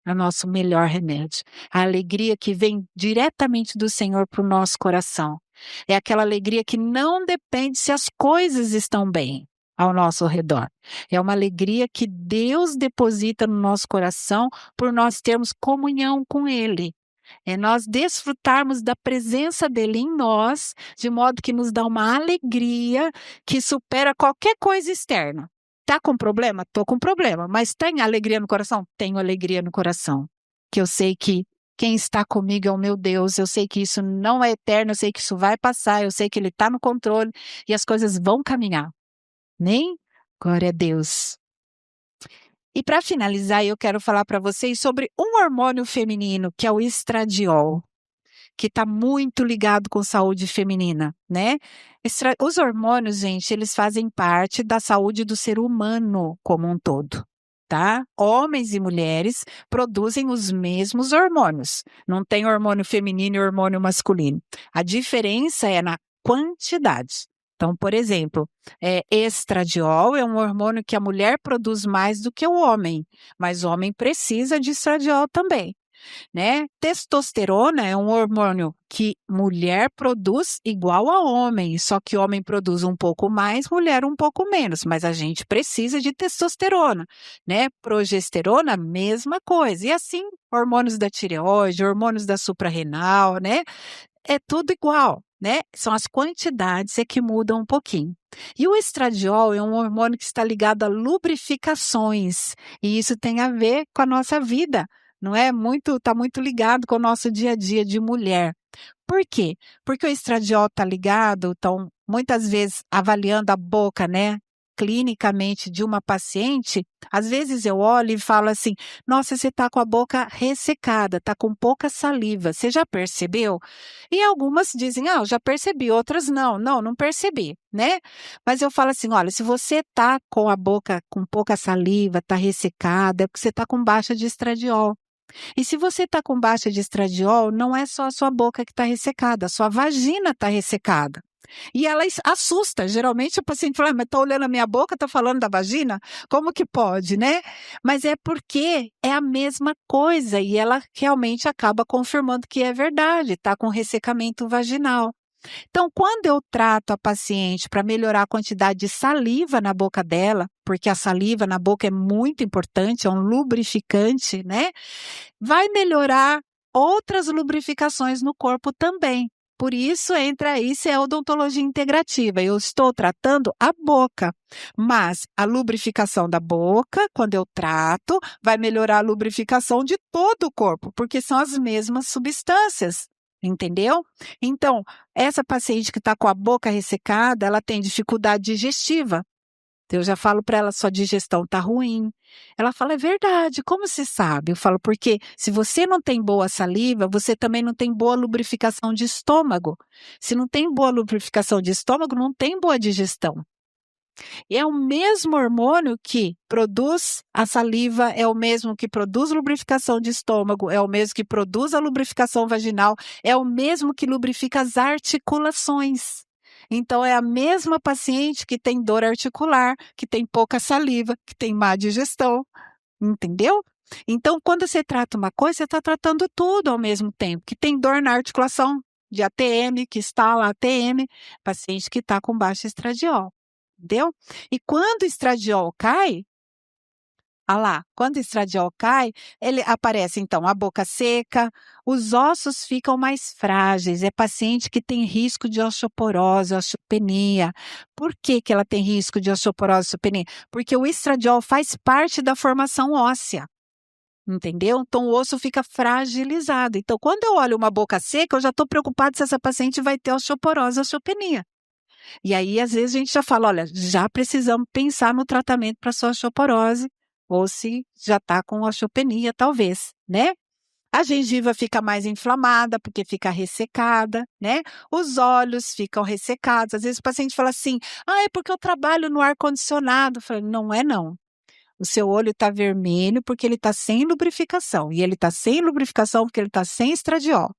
É o nosso melhor remédio. A alegria que vem diretamente do Senhor para o nosso coração. É aquela alegria que não depende se as coisas estão bem ao nosso redor. É uma alegria que Deus deposita no nosso coração por nós termos comunhão com Ele. É nós desfrutarmos da presença dele em nós, de modo que nos dá uma alegria que supera qualquer coisa externa. Tá com problema? Tô com problema. Mas tem alegria no coração? Tenho alegria no coração. Que eu sei que quem está comigo é o meu Deus. Eu sei que isso não é eterno. Eu sei que isso vai passar. Eu sei que Ele está no controle e as coisas vão caminhar. Nem? Glória a Deus. E para finalizar, eu quero falar para vocês sobre um hormônio feminino, que é o estradiol, que está muito ligado com saúde feminina, né? Os hormônios, gente, eles fazem parte da saúde do ser humano como um todo, tá? Homens e mulheres produzem os mesmos hormônios. Não tem hormônio feminino e hormônio masculino. A diferença é na quantidade. Então, por exemplo, estradiol é um hormônio que a mulher produz mais do que o homem, mas o homem precisa de estradiol também. né? Testosterona é um hormônio que mulher produz igual a homem, só que homem produz um pouco mais, mulher um pouco menos, mas a gente precisa de testosterona, né? Progesterona, mesma coisa. E assim, hormônios da tireoide, hormônios da suprarrenal, né? É tudo igual, né? São as quantidades é que mudam um pouquinho. E o estradiol é um hormônio que está ligado a lubrificações, e isso tem a ver com a nossa vida, não é? Está muito ligado com o nosso dia a dia de mulher. Por quê? Porque o estradiol está ligado, então, muitas vezes avaliando a boca, né? Clinicamente de uma paciente, às vezes eu olho e falo assim: nossa, você está com a boca ressecada, está com pouca saliva, você já percebeu? E algumas dizem: ah, eu já percebi, outras não, não percebi, né? Mas eu falo assim: olha, se você está com a boca com pouca saliva, está ressecada, é porque você está com baixa de estradiol. E se você está com baixa de estradiol, não é só a sua boca que está ressecada, a sua vagina está ressecada. E ela assusta. Geralmente o paciente fala: mas está olhando a minha boca, está falando da vagina? Como que pode, né? Mas é porque é a mesma coisa e ela realmente acaba confirmando que é verdade, está com ressecamento vaginal. Então, quando eu trato a paciente para melhorar a quantidade de saliva na boca dela, porque a saliva na boca é muito importante, é um lubrificante, né? Vai melhorar outras lubrificações no corpo também. Por isso entra aí se é odontologia integrativa. Eu estou tratando a boca, mas a lubrificação da boca, quando eu trato, vai melhorar a lubrificação de todo o corpo, porque são as mesmas substâncias. Entendeu? Então, essa paciente que está com a boca ressecada, ela tem dificuldade digestiva. Eu já falo para ela: sua digestão está ruim. Ela fala: é verdade, como você sabe? Eu falo: porque se você não tem boa saliva, você também não tem boa lubrificação de estômago. Se não tem boa lubrificação de estômago, não tem boa digestão. E é o mesmo hormônio que produz a saliva, é o mesmo que produz lubrificação de estômago, é o mesmo que produz a lubrificação vaginal, é o mesmo que lubrifica as articulações. Então, é a mesma paciente que tem dor articular, que tem pouca saliva, que tem má digestão, entendeu? Então, quando você trata uma coisa, você está tratando tudo ao mesmo tempo. Que tem dor na articulação de ATM, que instala ATM, paciente que está com baixa estradiol. Entendeu? E quando o estradiol cai, ah lá, quando o estradiol cai, ele aparece então a boca seca, os ossos ficam mais frágeis, é paciente que tem risco de osteoporose, osteopenia. Por que que ela tem risco de osteoporose, osteopenia? Porque o estradiol faz parte da formação óssea. Entendeu? Então o osso fica fragilizado. Então, quando eu olho uma boca seca, eu já estou preocupada se essa paciente vai ter osteoporose, osteopenia. E aí, às vezes, a gente já fala: olha, já precisamos pensar no tratamento para sua osteoporose, ou se já está com osteopenia, talvez, né? A gengiva fica mais inflamada, porque fica ressecada, né? Os olhos ficam ressecados. Às vezes o paciente fala assim: ah, é porque eu trabalho no ar-condicionado. Eu falo: não é não. O seu olho está vermelho porque ele está sem lubrificação. E ele está sem lubrificação porque ele está sem estradiol.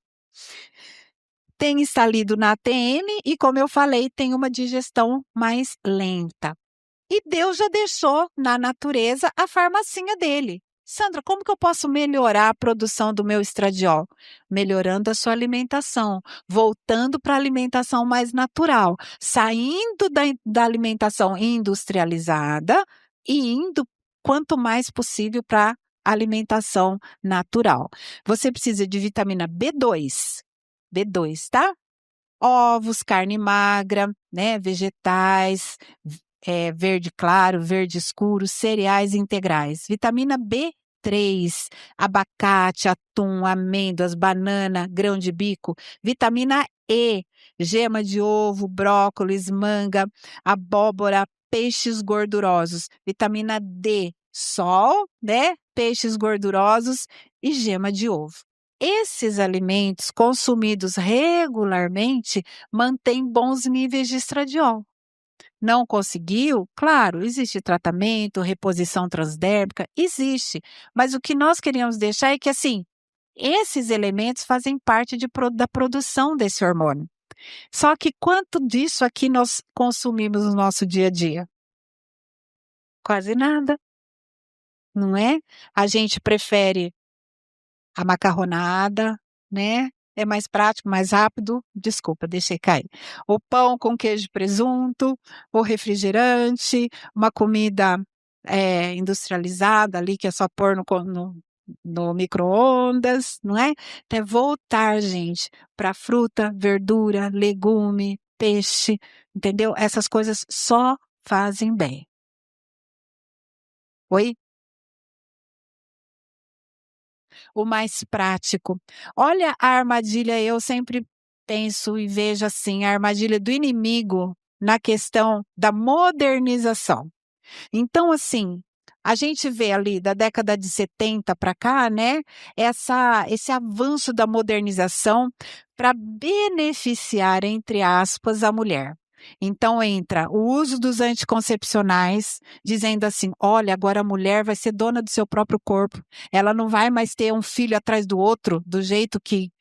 Tem estalido na ATM e, como eu falei, tem uma digestão mais lenta. E Deus já deixou na natureza a farmacinha dele. Sandra, como que eu posso melhorar a produção do meu estradiol? Melhorando a sua alimentação, voltando para a alimentação mais natural, saindo da alimentação industrializada e indo quanto mais possível para a alimentação natural. Você precisa de vitamina B2, B2, tá? Ovos, carne magra, né, vegetais, verde claro, verde escuro, cereais integrais. Vitamina B3, abacate, atum, amêndoas, banana, grão de bico. Vitamina E, gema de ovo, brócolis, manga, abóbora, peixes gordurosos. Vitamina D, sol, né? Peixes gordurosos e gema de ovo. Esses alimentos consumidos regularmente mantêm bons níveis de estradiol. Não conseguiu? Claro, existe tratamento, reposição transdérmica, existe. Mas o que nós queríamos deixar é que, assim, esses elementos fazem parte da produção desse hormônio. Só que quanto disso aqui nós consumimos no nosso dia a dia? Quase nada, não é? A gente prefere a macarronada, né? É mais prático, mais rápido. Desculpa, deixei cair. O pão com queijo e presunto, o refrigerante, uma comida industrializada ali, que é só pôr no micro-ondas, não é? Até voltar, gente, para fruta, verdura, legume, peixe, entendeu? Essas coisas só fazem bem. Oi? O mais prático. Olha a armadilha, eu sempre penso e vejo assim, a armadilha do inimigo na questão da modernização. Então, assim, a gente vê ali da década de 70 para cá, né, esse avanço da modernização para beneficiar, entre aspas, a mulher. Então entra o uso dos anticoncepcionais, dizendo assim: olha, agora a mulher vai ser dona do seu próprio corpo. Ela não vai mais ter um filho atrás do outro, do jeito que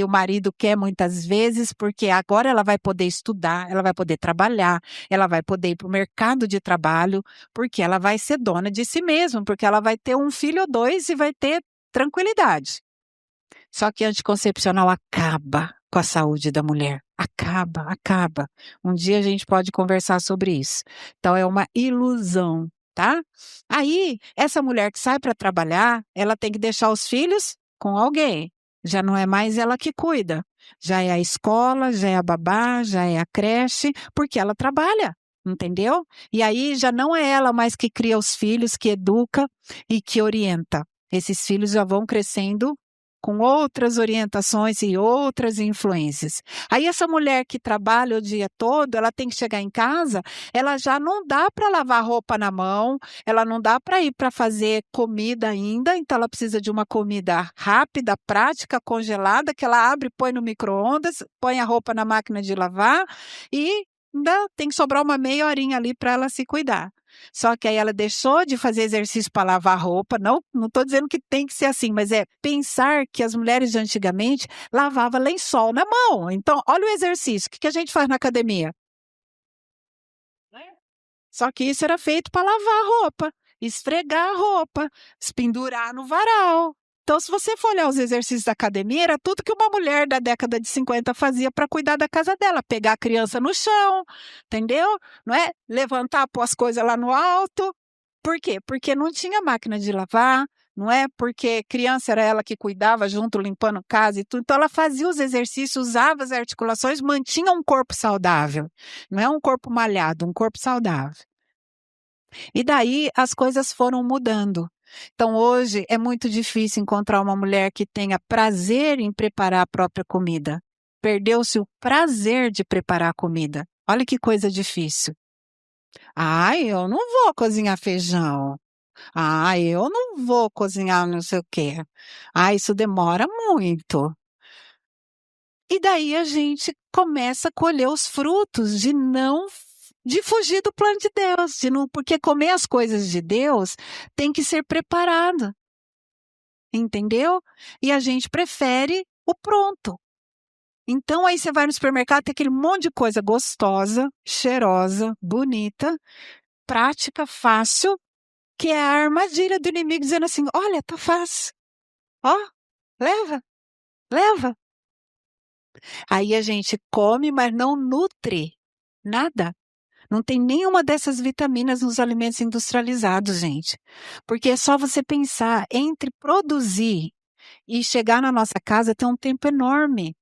o marido quer muitas vezes, porque agora ela vai poder estudar, ela vai poder trabalhar, ela vai poder ir para o mercado de trabalho, porque ela vai ser dona de si mesma, porque ela vai ter um filho ou dois e vai ter tranquilidade. Só que anticoncepcional acaba com a saúde da mulher. Acaba, acaba. Um dia a gente pode conversar sobre isso. Então é uma ilusão, tá? Aí, essa mulher que sai para trabalhar, ela tem que deixar os filhos com alguém. Já não é mais ela que cuida. Já é a escola, já é a babá, já é a creche, porque ela trabalha. Entendeu? E aí já não é ela mais que cria os filhos, que educa e que orienta. Esses filhos já vão crescendo com outras orientações e outras influências. Aí essa mulher que trabalha o dia todo, ela tem que chegar em casa, ela já não dá para lavar roupa na mão, ela não dá para ir para fazer comida ainda, então ela precisa de uma comida rápida, prática, congelada, que ela abre, põe no micro-ondas, põe a roupa na máquina de lavar e ainda tem que sobrar uma meia horinha ali para ela se cuidar. Só que aí ela deixou de fazer exercício para lavar roupa. Não estou dizendo que tem que ser assim, mas é pensar que as mulheres de antigamente lavavam lençol na mão. Então, olha o exercício. O que a gente faz na academia? Só que isso era feito para lavar a roupa, esfregar a roupa, se pendurar no varal. Então, se você for olhar os exercícios da academia, era tudo que uma mulher da década de 50 fazia para cuidar da casa dela, pegar a criança no chão, entendeu? Não é? Levantar, pôr as coisas lá no alto. Por quê? Porque não tinha máquina de lavar, não é? Porque criança era ela que cuidava junto, limpando casa e tudo. Então, ela fazia os exercícios, usava as articulações, mantinha um corpo saudável. Não é um corpo malhado, um corpo saudável. E daí as coisas foram mudando. Então, hoje é muito difícil encontrar uma mulher que tenha prazer em preparar a própria comida. Perdeu-se o prazer de preparar a comida. Olha que coisa difícil. Ai, eu não vou cozinhar feijão. Ai, eu não vou cozinhar não sei o quê. Ah, isso demora muito. E daí a gente começa a colher os frutos de fugir do plano de Deus, de não, porque comer as coisas de Deus tem que ser preparado, entendeu? E a gente prefere o pronto. Então aí você vai no supermercado, tem aquele monte de coisa gostosa, cheirosa, bonita, prática, fácil, que é a armadilha do inimigo dizendo assim: olha, tá fácil. Ó, leva, leva. Aí a gente come, mas não nutre nada. Não tem nenhuma dessas vitaminas nos alimentos industrializados, gente. Porque é só você pensar, entre produzir e chegar na nossa casa tem um tempo enorme.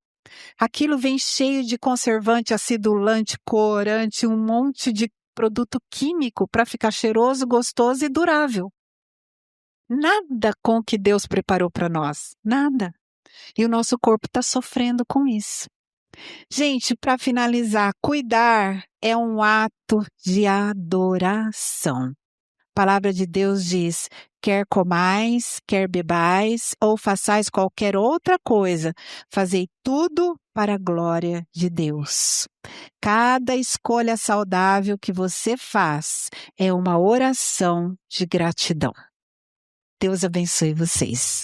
Aquilo vem cheio de conservante, acidulante, corante, um monte de produto químico para ficar cheiroso, gostoso e durável. Nada com o que Deus preparou para nós. Nada. E o nosso corpo está sofrendo com isso. Gente, para finalizar, cuidar é um ato de adoração. A palavra de Deus diz: quer comais, quer bebais, ou façais qualquer outra coisa, fazei tudo para a glória de Deus. Cada escolha saudável que você faz é uma oração de gratidão. Deus abençoe vocês.